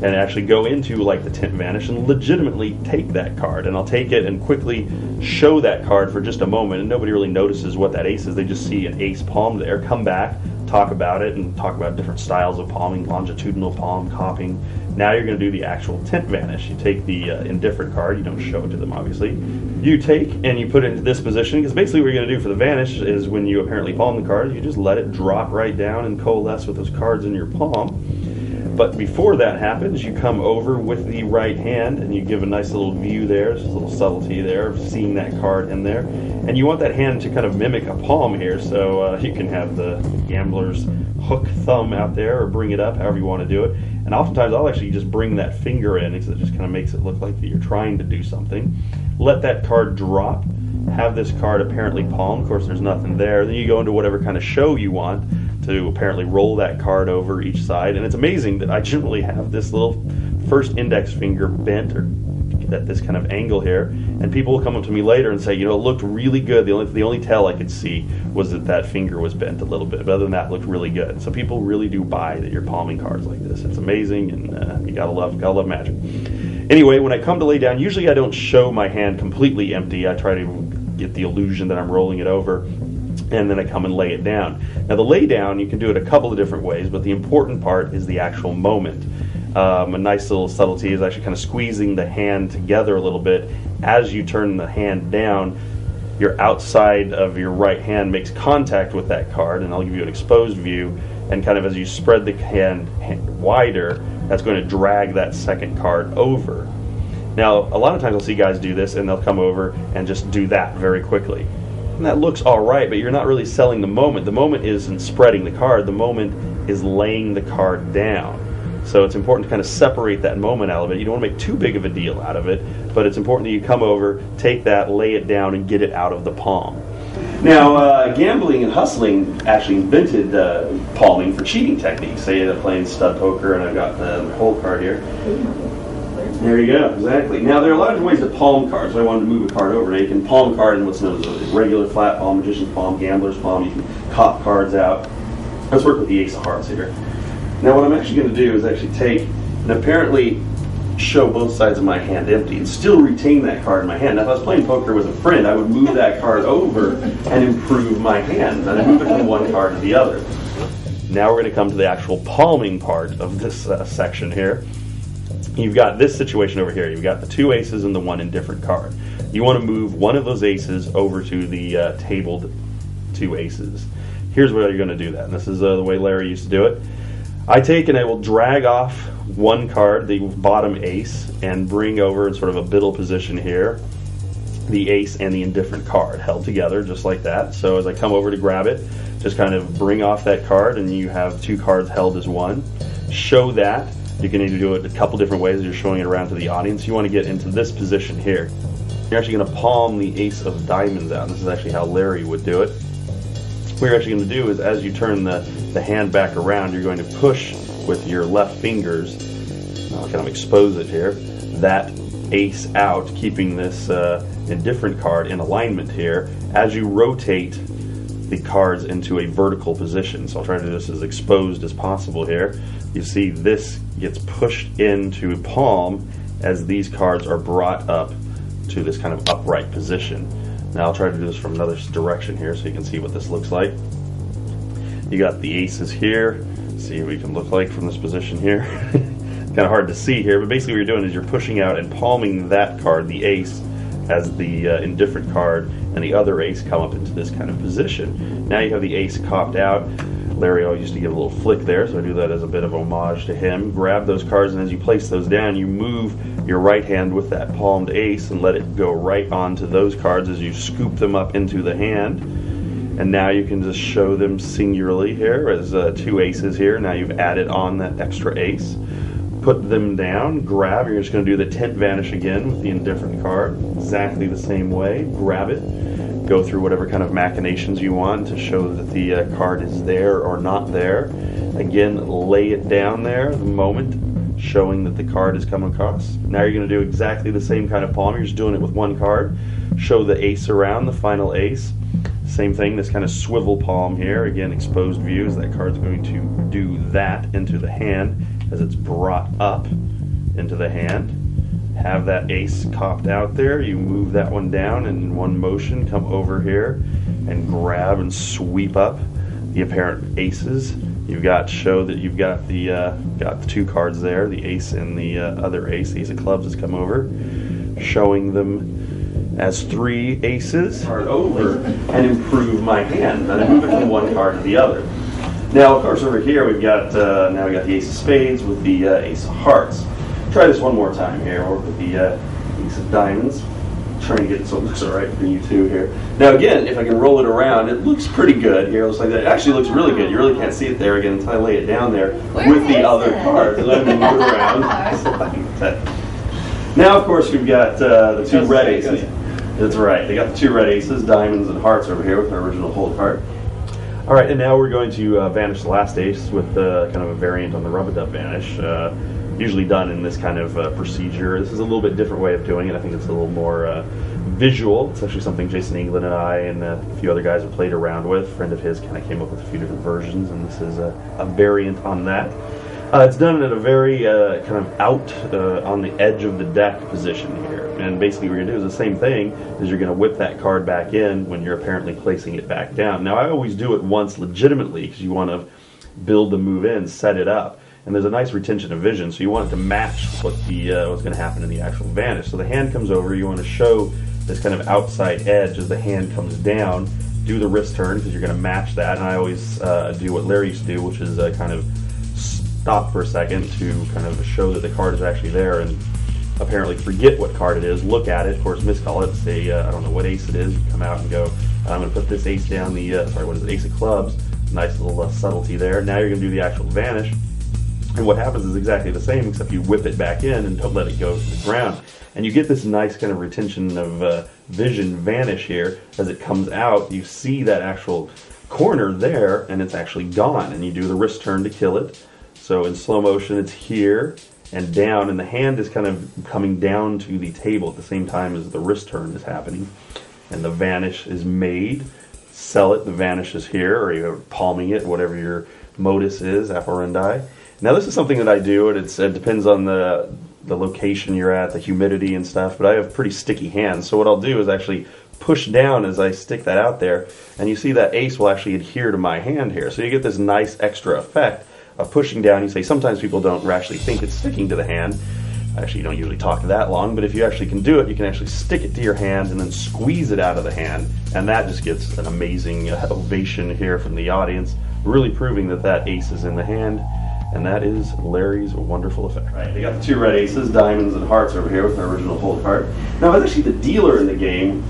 and actually go into like the tint vanish and legitimately take that card. And I'll take it and quickly show that card for just a moment, and nobody really notices what that ace is. They just see an ace palm there, come back, talk about it, and talk about different styles of palming, longitudinal palm, copying. Now you're going to do the actual tint vanish. You take the indifferent card, you don't show it to them obviously. You take and you put it into this position, because basically what you're going to do for the vanish is when you apparently palm the card, you just let it drop right down and coalesce with those cards in your palm. But before that happens, you come over with the right hand and you give a nice little view there. There's a little subtlety there of seeing that card in there. And you want that hand to kind of mimic a palm here, so you can have the gambler's hook thumb out there or bring it up, however you want to do it. And oftentimes I'll actually just bring that finger in because it just kind of makes it look like that you're trying to do something. Let that card drop. Have this card apparently palmed. Of course, there's nothing there. Then you go into whatever kind of show you want to apparently roll that card over each side. And it's amazing that I generally have this little first index finger bent, or at this kind of angle here, and people will come up to me later and say, you know, it looked really good. The only tell I could see was that finger was bent a little bit, but other than that, it looked really good. So people really do buy that you're palming cards like this. It's amazing, and you gotta love magic. Anyway, when I come to lay down, usually I don't show my hand completely empty. I try to get the illusion that I'm rolling it over, and then I come and lay it down. Now the lay down, you can do it a couple of different ways, but the important part is the actual moment. A nice little subtlety is actually kind of squeezing the hand together a little bit. As you turn the hand down, your outside of your right hand makes contact with that card, and I'll give you an exposed view, and kind of as you spread the hand wider, that's going to drag that second card over. Now, a lot of times I'll see guys do this, and they'll come over and just do that very quickly. And that looks all right, but you're not really selling the moment. The moment isn't spreading the card. The moment is laying the card down. So it's important to kind of separate that moment out of it. You don't want to make too big of a deal out of it, but it's important that you come over, take that, lay it down, and get it out of the palm. Now, gambling and hustling actually invented palming for cheating techniques. Say they're playing stud poker, and I've got the whole card here. There you go, exactly. Now, there are a lot of different ways to palm cards. So I wanted to move a card over. Now, you can palm a card in what's known as a regular flat palm, magician's palm, gambler's palm. You can cop cards out. Let's work with the ace of hearts here. Now, what I'm actually going to do is actually take and apparently show both sides of my hand empty and still retain that card in my hand. Now, if I was playing poker with a friend, I would move that card over and improve my hand. And I'd move it from one card to the other. Now we're going to come to the actual palming part of this section here. You've got this situation over here. You've got the two aces and the one indifferent card. You want to move one of those aces over to the tabled two aces. Here's where you're going to do that. And this is the way Larry used to do it. I take and I will drag off one card, the bottom ace, and bring over in sort of a biddle position here the ace and the indifferent card held together just like that. So as I come over to grab it, just kind of bring off that card, and you have two cards held as one. Show that. You can either do it a couple different ways as you're showing it around to the audience. You want to get into this position here. You're actually going to palm the ace of diamonds out. This is actually how Larry would do it. What you're actually going to do is as you turn the hand back around, you're going to push with your left fingers, I'll kind of expose it here, that ace out, keeping this indifferent card in alignment here as you rotate the cards into a vertical position. So I'll try to do this as exposed as possible here. You see this gets pushed into palm as these cards are brought up to this kind of upright position. Now I'll try to do this from another direction here so you can see what this looks like. You got the aces here. See what you can look like from this position here. Kind of hard to see here, but basically what you're doing is you're pushing out and palming that card, the ace, as the indifferent card, and the other ace come up into this kind of position. Now you have the ace copped out. Larry always used to give a little flick there, so I do that as a bit of homage to him. Grab those cards, and as you place those down, you move your right hand with that palmed ace and let it go right onto those cards as you scoop them up into the hand. And now you can just show them singularly here as two aces here. Now you've added on that extra ace. Put them down, grab. You're just going to do the tent vanish again with the indifferent card. Exactly the same way. Grab it. Go through whatever kind of machinations you want to show that the card is there or not there. Again, lay it down there the moment, showing that the card is coming across. Now you're going to do exactly the same kind of palm. You're just doing it with one card. Show the ace around, the final ace. Same thing, this kind of swivel palm here. Again, exposed views. That card's going to do that into the hand as it's brought up into the hand. Have that ace copped out there. You move that one down, and in one motion come over here and grab and sweep up the apparent aces. You've got show that you've got the two cards there, the ace and the other ace. The ace of clubs has come over, showing them as three aces. Card over and improve my hand. And I move it from one card to the other. Now, of course, over here we've got now we got the ace of spades with the ace of hearts. Try this one more time here, or with the ace of diamonds. Trying to get it so it looks all right for you two here. Now again, if I can roll it around, it looks pretty good here. It looks like that. It actually looks really good. You really can't see it there again until I lay it down there with the other cards. And let me move it around. Now, of course, we've got the two red aces. That's right. They got the two red aces, diamonds and hearts over here with our original hold card. All right, and now we're going to vanish the last ace with kind of a variant on the rub-a-dub vanish. usually done in this kind of procedure. This is a little bit different way of doing it. I think it's a little more visual. It's actually something Jason England and I and a few other guys have played around with. A friend of his kind of came up with a few different versions, and this is a variant on that. It's done at a very kind of out on the edge of the deck position here. And basically what you're going to do is the same thing, is you're going to whip that card back in when you're apparently placing it back down. Now I always do it once legitimately because you want to build the move in, set it up. And there's a nice retention of vision, so you want it to match what's going to happen in the actual vanish. So the hand comes over, you want to show this kind of outside edge as the hand comes down. Do the wrist turn because you're going to match that. And I always do what Larry used to do, which is kind of stop for a second to kind of show that the card is actually there and apparently forget what card it is, look at it, of course miscall it, say I don't know what ace it is, you come out and go, I'm going to put this ace down the, ace of clubs, nice little subtlety there. Now you're going to do the actual vanish, and what happens is exactly the same except you whip it back in and don't let it go to the ground. And you get this nice kind of retention of vision vanish here. As it comes out, you see that actual corner there and it's actually gone, and you do the wrist turn to kill it. So in slow motion, it's here and down, and the hand is kind of coming down to the table at the same time as the wrist turn is happening. And the vanish is made. Sell it, the vanish is here, or you're palming it, whatever your modus is, apparendi. Now this is something that I do, and it depends on the location you're at, the humidity and stuff, but I have pretty sticky hands. So what I'll do is actually push down as I stick that out there, and you see that ace will actually adhere to my hand here. So you get this nice extra effect of pushing down. You say sometimes people don't actually think it's sticking to the hand. Actually, you don't usually talk that long, but if you actually can do it, you can actually stick it to your hand and then squeeze it out of the hand, and that just gets an amazing ovation here from the audience, really proving that that ace is in the hand, and that is Larry's wonderful effect. Right, they got the two red aces, diamonds and hearts over here with our original hold card. Now, I was actually the dealer in the game.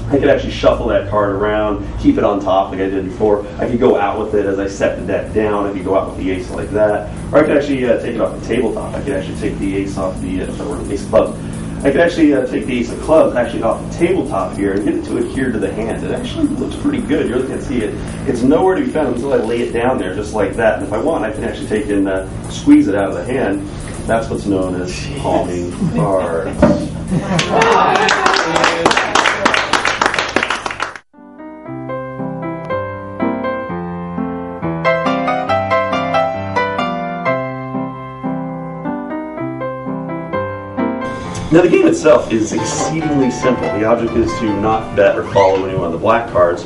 I could actually shuffle that card around, keep it on top like I did before. I could go out with it as I set the deck down. I could go out with the ace like that. Or I could actually take it off the tabletop. I could actually take the ace off the ace of clubs. I could actually take the ace of clubs actually off the tabletop here and get it to adhere to the hand. It actually looks pretty good. You really can't see it. It's nowhere to be found until I lay it down there just like that. And if I want, I can actually take and squeeze it out of the hand. That's what's known as palming cards. Now the game itself is exceedingly simple. The object is to not bet or follow any one of the black cards.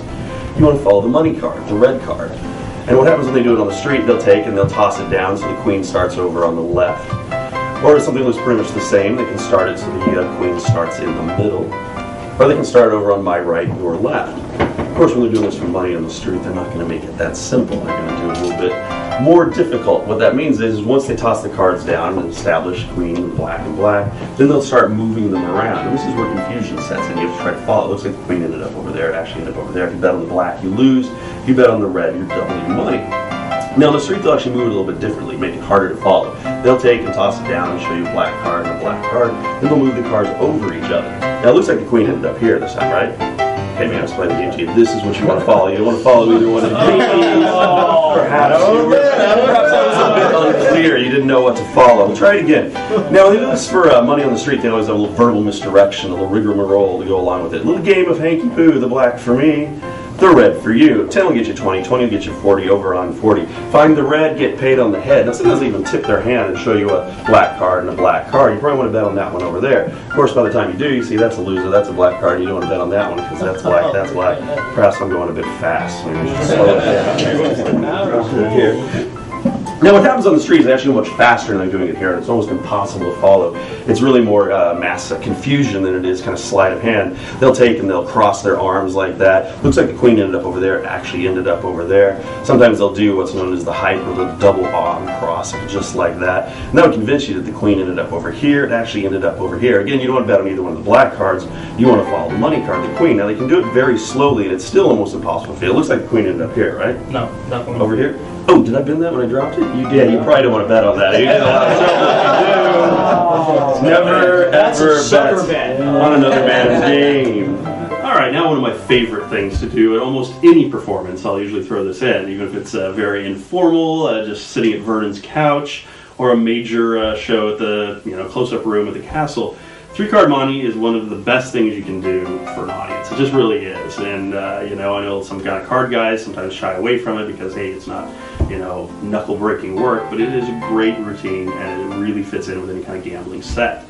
You want to follow the money card, the red card. And what happens when they do it on the street, they'll take and they'll toss it down so the queen starts over on the left. Or if something looks pretty much the same, they can start it so the queen starts in the middle. Or they can start over on my right or left. Of course, when they're doing this for money on the street, they're not going to make it that simple. They're going to do it a little bit more difficult. What that means is once they toss the cards down and establish queen, black, and black, then they'll start moving them around. And this is where confusion sets in. You have to try to follow. It looks like the queen ended up over there. It actually ended up over there. If you bet on the black, you lose. If you bet on the red, you're doubling your money. Now, on the street, they'll actually move it a little bit differently, make it harder to follow. They'll take and toss it down and show you a black card and a black card. Then they'll move the cards over each other. Now, it looks like the queen ended up here this time, right? Okay, maybe I'll explain the game to you. This is what you want to follow. You don't want to follow either one of these. Perhaps that was a bit unclear. You didn't know what to follow. We'll try it again. Now, when they do this for money on the street, they always have a little verbal misdirection, a little rigmarole to go along with it. A little game of hanky-poo, the black for me, the red for you. 10 will get you 20, 20 will get you 40, over on 40. Find the red, get paid on the head. Now sometimes they even tip their hand and show you a black card and a black card. You probably want to bet on that one over there. Of course, by the time you do, you see that's a loser, that's a black card, and you don't want to bet on that one because that's black, that's black. Perhaps I'm going a bit fast. Maybe we should slow it down. Here. Now what happens on the street is actually much faster than I'm doing it here, and it's almost impossible to follow. It's really more mass confusion than it is kind of sleight of hand. They'll take and they'll cross their arms like that. Looks like the queen ended up over there, it actually ended up over there. Sometimes they'll do what's known as the hype or the double arm cross, just like that. And that would convince you that the queen ended up over here, it actually ended up over here. Again, you don't want to bet on either one of the black cards, you want to follow the money card, the queen. Now they can do it very slowly and it's still almost impossible to feel. It looks like the queen ended up here, right? No, not one. Over here? Oh, did I bend that when I dropped it? You did. You probably don't want to bet on that. You did a lot of trouble. Never, ever bet on another man's game. All right, now one of my favorite things to do at almost any performance, I'll usually throw this in, even if it's very informal, just sitting at Vernon's couch, or a major show at the close-up room at the castle, 3-card Monte is one of the best things you can do for an audience. It just really is. And I know some kind of card guys sometimes shy away from it because, hey, it's not knuckle-breaking work, but it is a great routine and it really fits in with any kind of gambling set.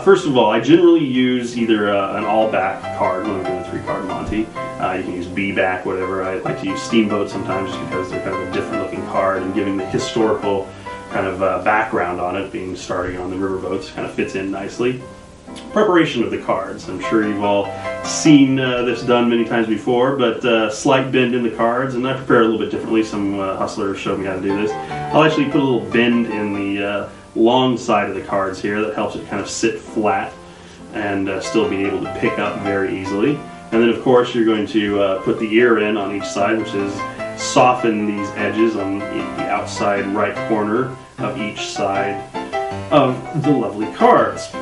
First of all, I generally use either an all-back card when I'm doing a 3-card Monte. You can use B-back, whatever. I like to use Steamboat sometimes just because they're kind of a different-looking card, and giving the historical kind of background on it, being starting on the riverboats, kind of fits in nicely. Preparation of the cards. I'm sure you've all seen this done many times before, but slight bend in the cards, and I prepare it a little bit differently. Some hustlers showed me how to do this. I'll actually put a little bend in the long side of the cards here that helps it kind of sit flat and still be able to pick up very easily. And then of course you're going to put the ear in on each side, which is soften these edges on the outside right corner of each side of the lovely cards.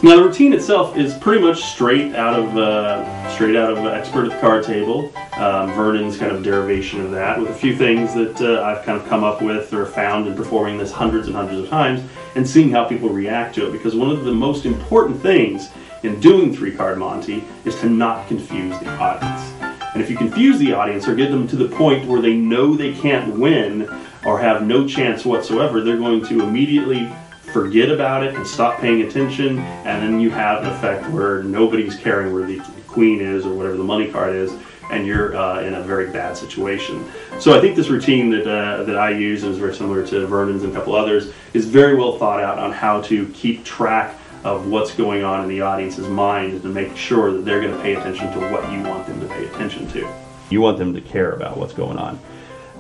Now the routine itself is pretty much straight out of Expert at the Card Table. Vernon's kind of derivation of that, with a few things that I've kind of come up with or found in performing this hundreds and hundreds of times and seeing how people react to it. Because one of the most important things in doing 3-card Monte is to not confuse the audience. And if you confuse the audience or get them to the point where they know they can't win or have no chance whatsoever, they're going to immediately forget about it and stop paying attention, and then you have an effect where nobody's caring where the queen is or whatever the money card is, and you're in a very bad situation. So I think this routine that I use, and is very similar to Vernon's and a couple others, is very well thought out on how to keep track of what's going on in the audience's mind and to make sure that they're going to pay attention to what you want them to pay attention to. You want them to care about what's going on.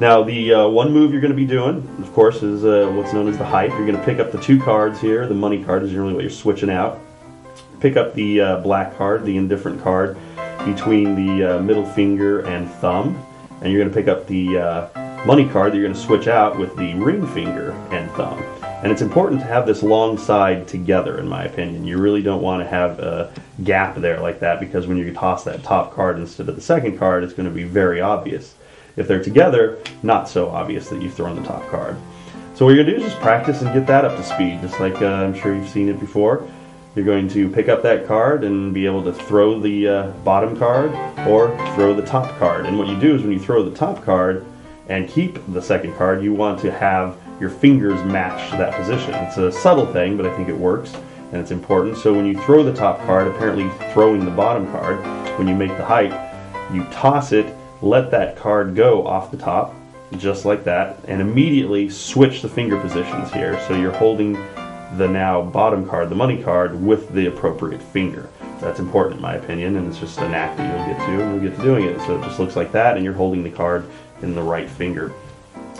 Now, the one move you're going to be doing, of course, is what's known as the hype. You're going to pick up the 2 cards here. The money card is generally what you're switching out. Pick up the black card, the indifferent card, between the middle finger and thumb. And you're going to pick up the money card that you're going to switch out with the ring finger and thumb. And it's important to have this long side together, in my opinion. You really don't want to have a gap there like that, because when you toss that top card instead of the second card, it's going to be very obvious. If they're together, not so obvious that you've thrown the top card. So what you're going to do is just practice and get that up to speed, just like I'm sure you've seen it before. You're going to pick up that card and be able to throw the bottom card or throw the top card. And what you do is when you throw the top card and keep the second card, you want to have your fingers match that position. It's a subtle thing, but I think it works and it's important. So when you throw the top card, apparently throwing the bottom card, when you make the hype, you toss it, let that card go off the top, just like that, and immediately switch the finger positions here. So you're holding the now bottom card, the money card, with the appropriate finger. That's important in my opinion, and it's just a knack that you'll get to, and you'll get to doing it. So it just looks like that, and you're holding the card in the right finger.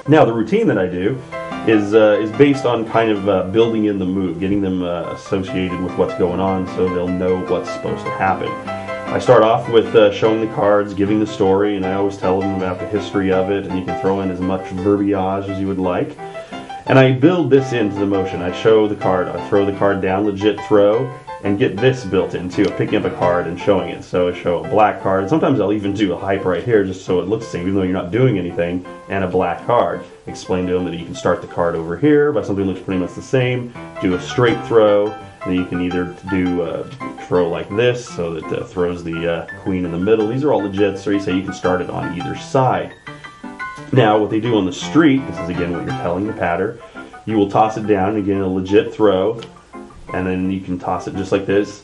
Now the routine that I do is based on kind of building in the move, getting them associated with what's going on so they'll know what's supposed to happen. I start off with showing the cards, giving the story, and I always tell them about the history of it, and you can throw in as much verbiage as you would like. And I build this into the motion. I show the card, I throw the card down, legit throw, and get this built in too, picking up a card and showing it. So I show a black card. Sometimes I'll even do a hype right here just so it looks the same, even though you're not doing anything, and a black card. Explain to them that you can start the card over here by something that looks pretty much the same, do a straight throw, and then you can either do a throw like this, so that throws the queen in the middle. These are all legit, so you say you can start it on either side. Now, what they do on the street, this is again what you're telling the patter, you will toss it down, again a legit throw, and then you can toss it just like this.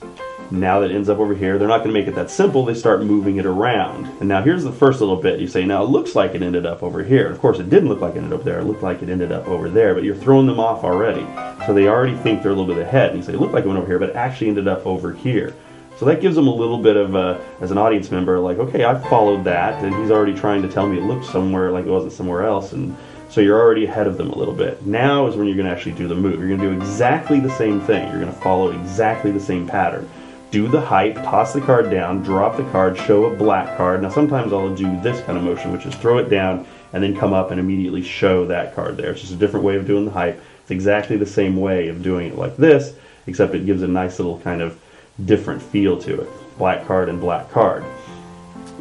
Now that it ends up over here, they're not going to make it that simple, they start moving it around. And now here's the first little bit, you say, now it looks like it ended up over here. And of course it didn't look like it ended up there, it looked like it ended up over there, but you're throwing them off already. So they already think they're a little bit ahead. And you say, it looked like it went over here, but it actually ended up over here. So that gives them a little bit of, as an audience member, like, okay, I followed that, and he's already trying to tell me it looked somewhere like it wasn't somewhere else, and so you're already ahead of them a little bit. Now is when you're going to actually do the move. You're going to do exactly the same thing. You're going to follow exactly the same pattern. Do the hype, toss the card down, drop the card, show a black card. Now sometimes I'll do this kind of motion, which is throw it down and then come up and immediately show that card there. It's just a different way of doing the hype. It's exactly the same way of doing it like this, except it gives a nice little kind of different feel to it. Black card and black card.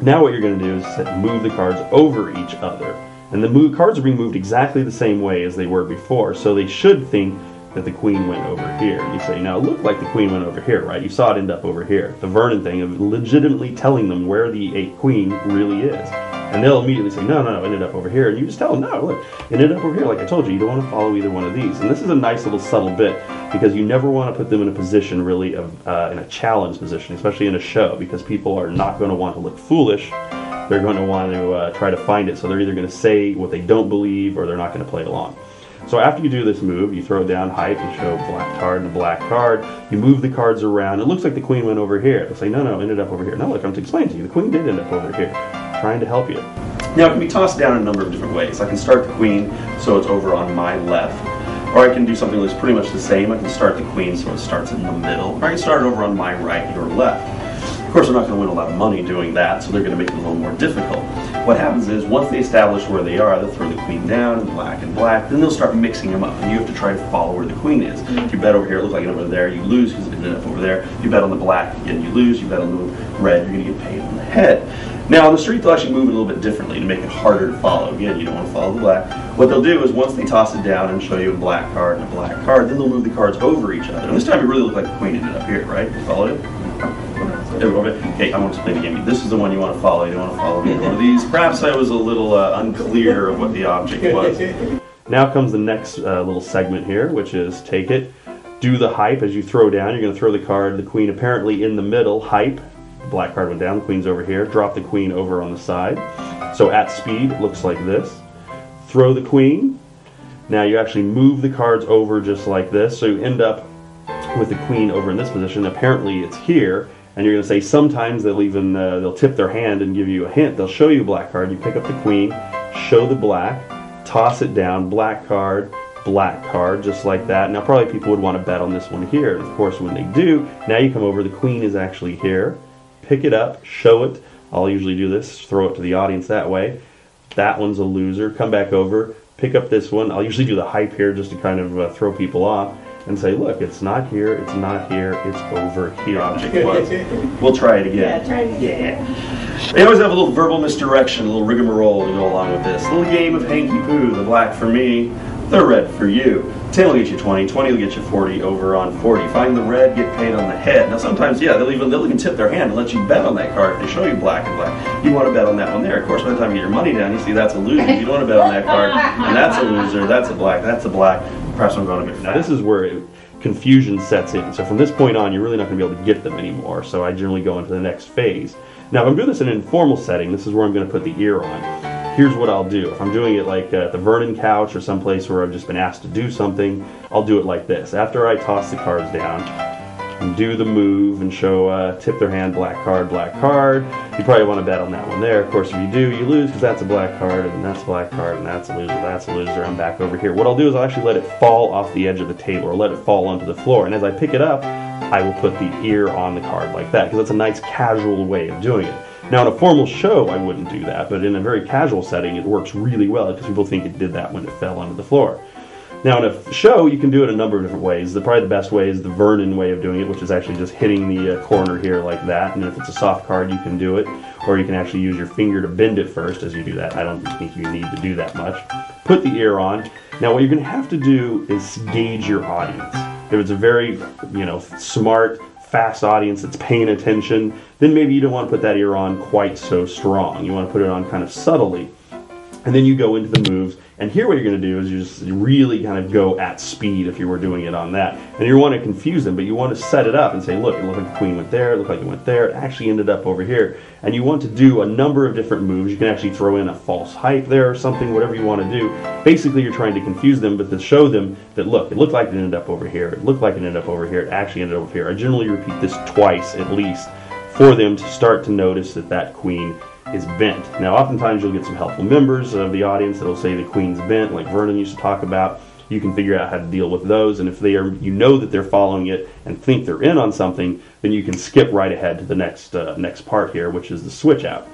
Now what you're going to do is move the cards over each other. And the cards are being moved exactly the same way as they were before, so they should think that the queen went over here. And you say, now it looked like the queen went over here, right? You saw it end up over here. The Vernon thing of legitimately telling them where the queen really is. And they'll immediately say, no, it ended up over here. And you just tell them, no, look, it ended up over here. Like I told you, you don't want to follow either one of these. And this is a nice little subtle bit, because you never want to put them in a position really of in a challenge position, especially in a show, because people are not going to want to look foolish. They're going to want to try to find it, so they're either going to say what they don't believe or they're not going to play along. So after you do this move, you throw down hype and show black card and a black card. You move the cards around. It looks like the queen went over here. They'll say, no, it ended up over here. No, look, I'm to explain to you. The queen did end up over here, trying to help you. Now, it can be tossed down in a number of different ways. I can start the queen so it's over on my left, or I can do something that's pretty much the same. I can start the queen so it starts in the middle, or I can start it over on my right or left. Of course, they're not going to win a lot of money doing that, so they're going to make it a little more difficult. What happens is, once they establish where they are, they'll throw the queen down, and black, then they'll start mixing them up, and you have to try to follow where the queen is. If you bet over here, it looks like it over there, you lose because it ended up over there. If you bet on the black, again, you lose. You bet on the red, you're going to get paid on the head. Now, on the street, they'll actually move it a little bit differently to make it harder to follow. Again, you don't want to follow the black. What they'll do is, once they toss it down and show you a black card and a black card, then they'll move the cards over each other. And this time, it really looked like the queen ended up here, right? You followed it? Okay, I want to explain the game. This is the one you want to follow. You don't want to follow either one of these. Perhaps I was a little unclear of what the object was. Now comes the next little segment here, which is take it, do the hype as you throw down. You're going to throw the card, the queen apparently in the middle, hype. The black card went down, the queen's over here. Drop the queen over on the side. So at speed, it looks like this. Throw the queen. Now you actually move the cards over just like this. So you end up with the queen over in this position. Apparently it's here. And you're going to say sometimes they'll even they'll tip their hand and give you a hint. They'll show you a black card. You pick up the queen, show the black, toss it down, black card, just like that. Now probably people would want to bet on this one here. And of course when they do, now you come over, the queen is actually here. Pick it up, show it. I'll usually do this, throw it to the audience that way. That one's a loser. Come back over, pick up this one. I'll usually do the hype here just to kind of throw people off. And say, look, it's not here, it's not here, it's over here. Object was. We'll try it again. Yeah, try it again. Yeah. They always have a little verbal misdirection, a little rigmarole to go along with this. A little game of hanky-poo, the black for me, the red for you. 10 will get you 20, 20 will get you 40 over on 40. Find the red, get paid on the head. Now sometimes, yeah, they'll even tip their hand and let you bet on that card. If they show you black and black, you want to bet on that one there. Of course, by the time you get your money down, you see that's a loser. You don't want to bet on that card, and that's a loser, that's a black, perhaps I'm going to get. Now this is where confusion sets in. So from this point on, you're really not going to be able to get them anymore. So I generally go into the next phase. Now, if I'm doing this in an informal setting, this is where I'm going to put the ear on. Here's what I'll do. If I'm doing it like at the Vernon couch or someplace where I've just been asked to do something, I'll do it like this. After I toss the cards down and do the move and show tip their hand, black card, you probably want to bet on that one there. Of course, if you do, you lose because that's a black card, and that's a black card, and that's a loser, I'm back over here. What I'll do is I'll actually let it fall off the edge of the table, or let it fall onto the floor, and as I pick it up, I will put the ear on the card like that, because that's a nice casual way of doing it. Now, in a formal show, I wouldn't do that, but in a very casual setting, it works really well, because people think it did that when it fell onto the floor. Now, in a show, you can do it a number of different ways. Probably the best way is the Vernon way of doing it, which is actually just hitting the corner here like that. And if it's a soft card, you can do it. Or you can actually use your finger to bend it first as you do that. I don't think you need to do that much. Put the ear on. Now, what you're going to have to do is gauge your audience. If it's a very, smart, fast audience that's paying attention, then maybe you don't want to put that ear on quite so strong. You want to put it on kind of subtly. And then you go into the moves. And here what you're going to do is you just really kind of go at speed if you were doing it on that. And you want to confuse them, but you want to set it up and say, look, it looked like the queen went there, it looked like it went there, it actually ended up over here. And you want to do a number of different moves. You can actually throw in a false hype there or something, whatever you want to do. Basically, you're trying to confuse them, but to show them that, look, it looked like it ended up over here, it looked like it ended up over here, it actually ended up over here. I generally repeat this twice at least for them to start to notice that that queen is bent. Now, oftentimes you'll get some helpful members of the audience that'll say the queen's bent, like Vernon used to talk about. You can figure out how to deal with those, and if they are, that they're following it and think they're in on something, then you can skip right ahead to the next part here, which is the switch out.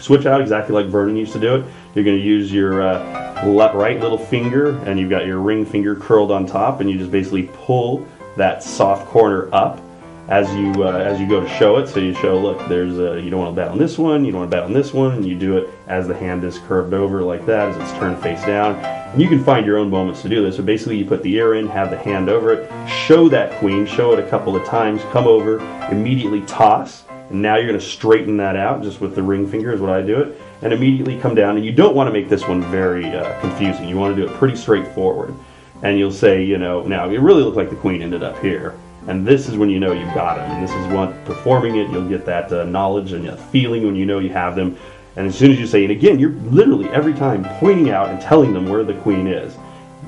Switch out exactly like Vernon used to do it. You're going to use your right little finger, and you've got your ring finger curled on top, and you just basically pull that soft corner up. as you go to show it. So you show, look, there's you don't want to bet on this one, you don't want to bet on this one, and you do it as the hand is curved over like that, as it's turned face down. And you can find your own moments to do this. So basically you put the ear in, have the hand over it, show that queen, show it a couple of times, come over, immediately toss, and now you're going to straighten that out just with the ring finger is what I do it, and immediately come down. And you don't want to make this one very confusing. You want to do it pretty straightforward. And you'll say, you know, now it really looked like the queen ended up here. And this is when you know you've got them. And this is what, performing it, you'll get that knowledge and feeling when you know you have them. And as soon as you say it again, you're literally every time pointing out and telling them where the queen is.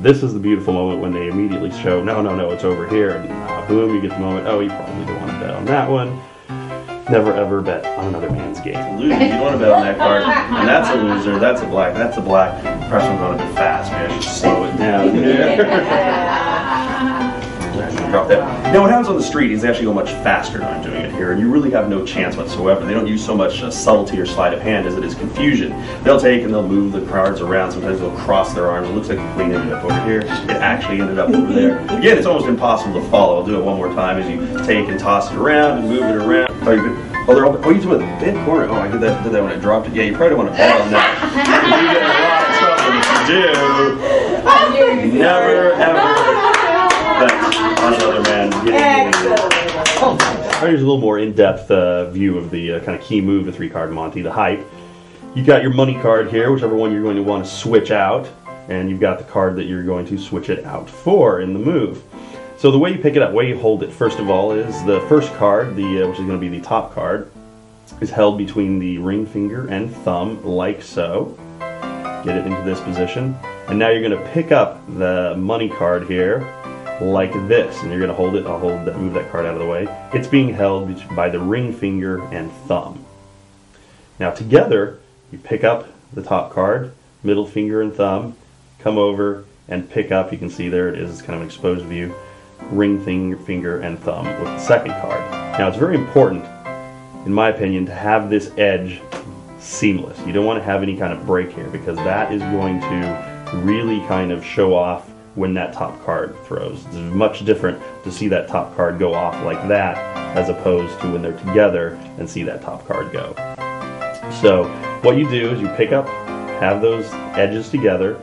This is the beautiful moment when they immediately show, no, no, no, it's over here. And boom, you get the moment, oh, you probably don't want to bet on that one. Never ever bet on another man's game. Loser, you don't want to bet on that card. And that's a loser, that's a black, that's a black. Press one's going a bit fast, maybe I should slow it down. Drop that. Now what happens on the street is they actually go much faster than I'm doing it here, and you really have no chance whatsoever. They don't use so much subtlety or sleight of hand as it is confusion. They'll take and they'll move the cards around. Sometimes they'll cross their arms. It looks like the queen ended up over here. It actually ended up over there. Again, it's almost impossible to follow. I'll do it one more time as you take and toss it around and move it around. Oh, you they're all, oh, you do it in the big corner. Oh, I did that when I dropped it. Yeah, you probably don't want to bet on that. You get a lot of trouble if you do. Never, ever. Another man. Here's a little more in-depth view of the kind of key move, the 3-card Monty, the hype. You've got your money card here, whichever one you're going to want to switch out, and you've got the card that you're going to switch it out for in the move. So the way you pick it up, the way you hold it, first of all, is the first card, which is going to be the top card, is held between the ring finger and thumb, like so. Get it into this position, and now you're going to pick up the money card here, like this, and you're going to hold it. I'll move that card out of the way. It's being held by the ring finger and thumb. Now together, you pick up the top card, middle finger and thumb, come over and pick up, you can see there it is, it's kind of an exposed view, ring finger and thumb with the second card. Now it's very important, in my opinion, to have this edge seamless. You don't want to have any kind of break here, because that is going to really kind of show off when that top card throws. It's much different to see that top card go off like that as opposed to when they're together and see that top card go. So what you do is you pick up, have those edges together,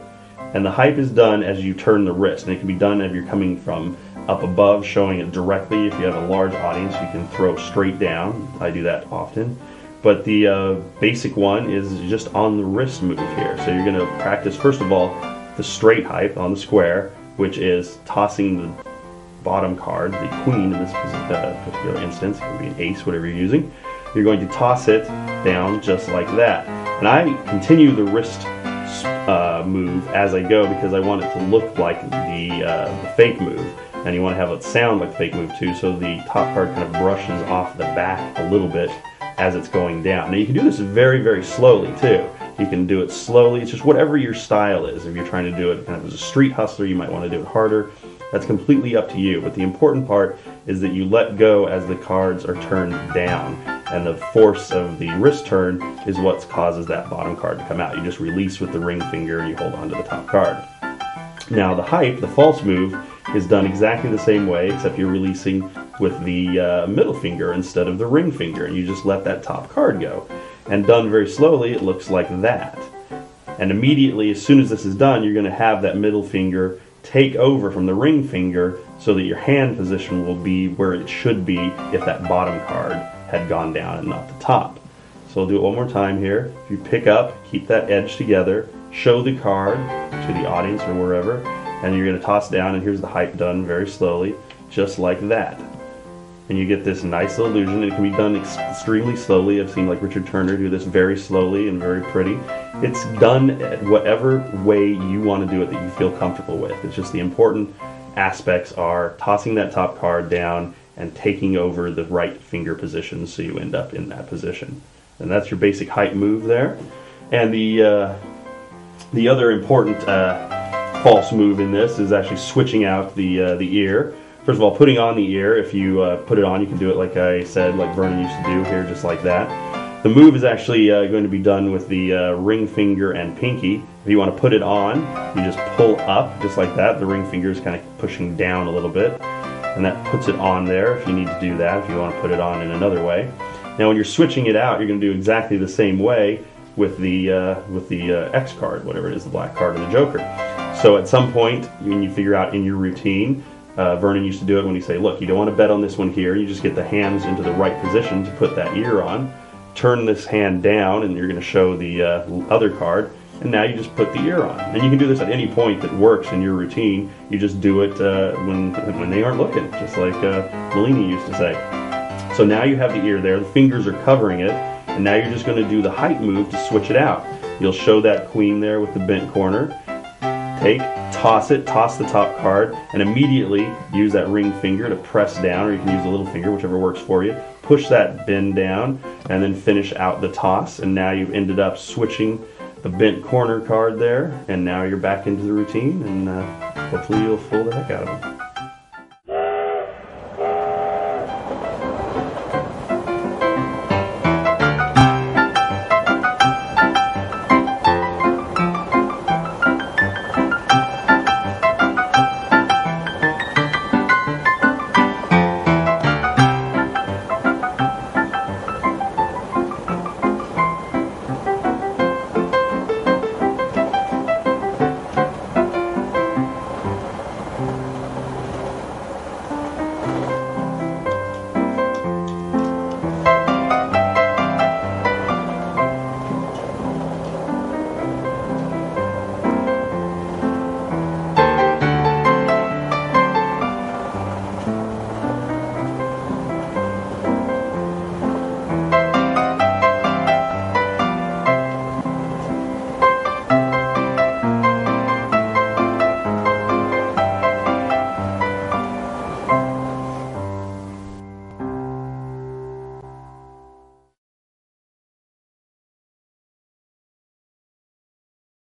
and the hype is done as you turn the wrist. And it can be done if you're coming from up above, showing it directly. If you have a large audience, you can throw straight down. I do that often. But the basic one is just on the wrist move here. So you're going to practice, first of all, the straight hype on the square, which is tossing the bottom card, the queen in this particular instance, it could be an ace, whatever you're using. You're going to toss it down just like that. And I continue the wrist move as I go because I want it to look like the fake move. And you want to have it sound like the fake move too, so the top card kind of brushes off the back a little bit as it's going down. Now you can do this very, very slowly too. You can do it slowly. It's just whatever your style is. If you're trying to do it kind of as a street hustler, you might want to do it harder. That's completely up to you. But the important part is that you let go as the cards are turned down. And the force of the wrist turn is what causes that bottom card to come out. You just release with the ring finger and you hold on to the top card. Now the hype, the false move, is done exactly the same way, except you're releasing with the middle finger instead of the ring finger. And you just let that top card go. And done very slowly, it looks like that. And immediately, as soon as this is done, you're going to have that middle finger take over from the ring finger so that your hand position will be where it should be if that bottom card had gone down and not the top. So I'll do it one more time here. If you pick up, keep that edge together, show the card to the audience or wherever, and you're going to toss down, and here's the hype done very slowly, just like that. And you get this nice illusion. It can be done extremely slowly. I've seen like Richard Turner do this very slowly and very pretty. It's done at whatever way you want to do it that you feel comfortable with. It's just the important aspects are tossing that top card down and taking over the right finger position so you end up in that position. And that's your basic hype move there. And the other important false move in this is actually switching out the ear. First of all, putting on the ear. If you put it on, you can do it like I said, like Vernon used to do here, just like that. The move is actually going to be done with the ring finger and pinky. If you want to put it on, you just pull up, just like that. The ring finger is kind of pushing down a little bit. and that puts it on there if you need to do that, if you want to put it on in another way. Now when you're switching it out, you're going to do exactly the same way with the X card, whatever it is, the black card or the Joker. So at some point, when you figure out in your routine, Vernon used to do it when you say, look, you don't want to bet on this one here, you just get the hands into the right position to put that ear on, turn this hand down, and you're going to show the other card, and now you just put the ear on. And you can do this at any point that works in your routine. You just do it when they aren't looking, just like Melini used to say. So now you have the ear there, the fingers are covering it, and now you're just going to do the height move to switch it out. You'll show that queen there with the bent corner, take, toss it, toss the top card, and immediately use that ring finger to press down, or you can use the little finger, whichever works for you. Push that bend down, and then finish out the toss, and now you've ended up switching the bent corner card there, and now you're back into the routine, and hopefully you'll fool the heck out of them.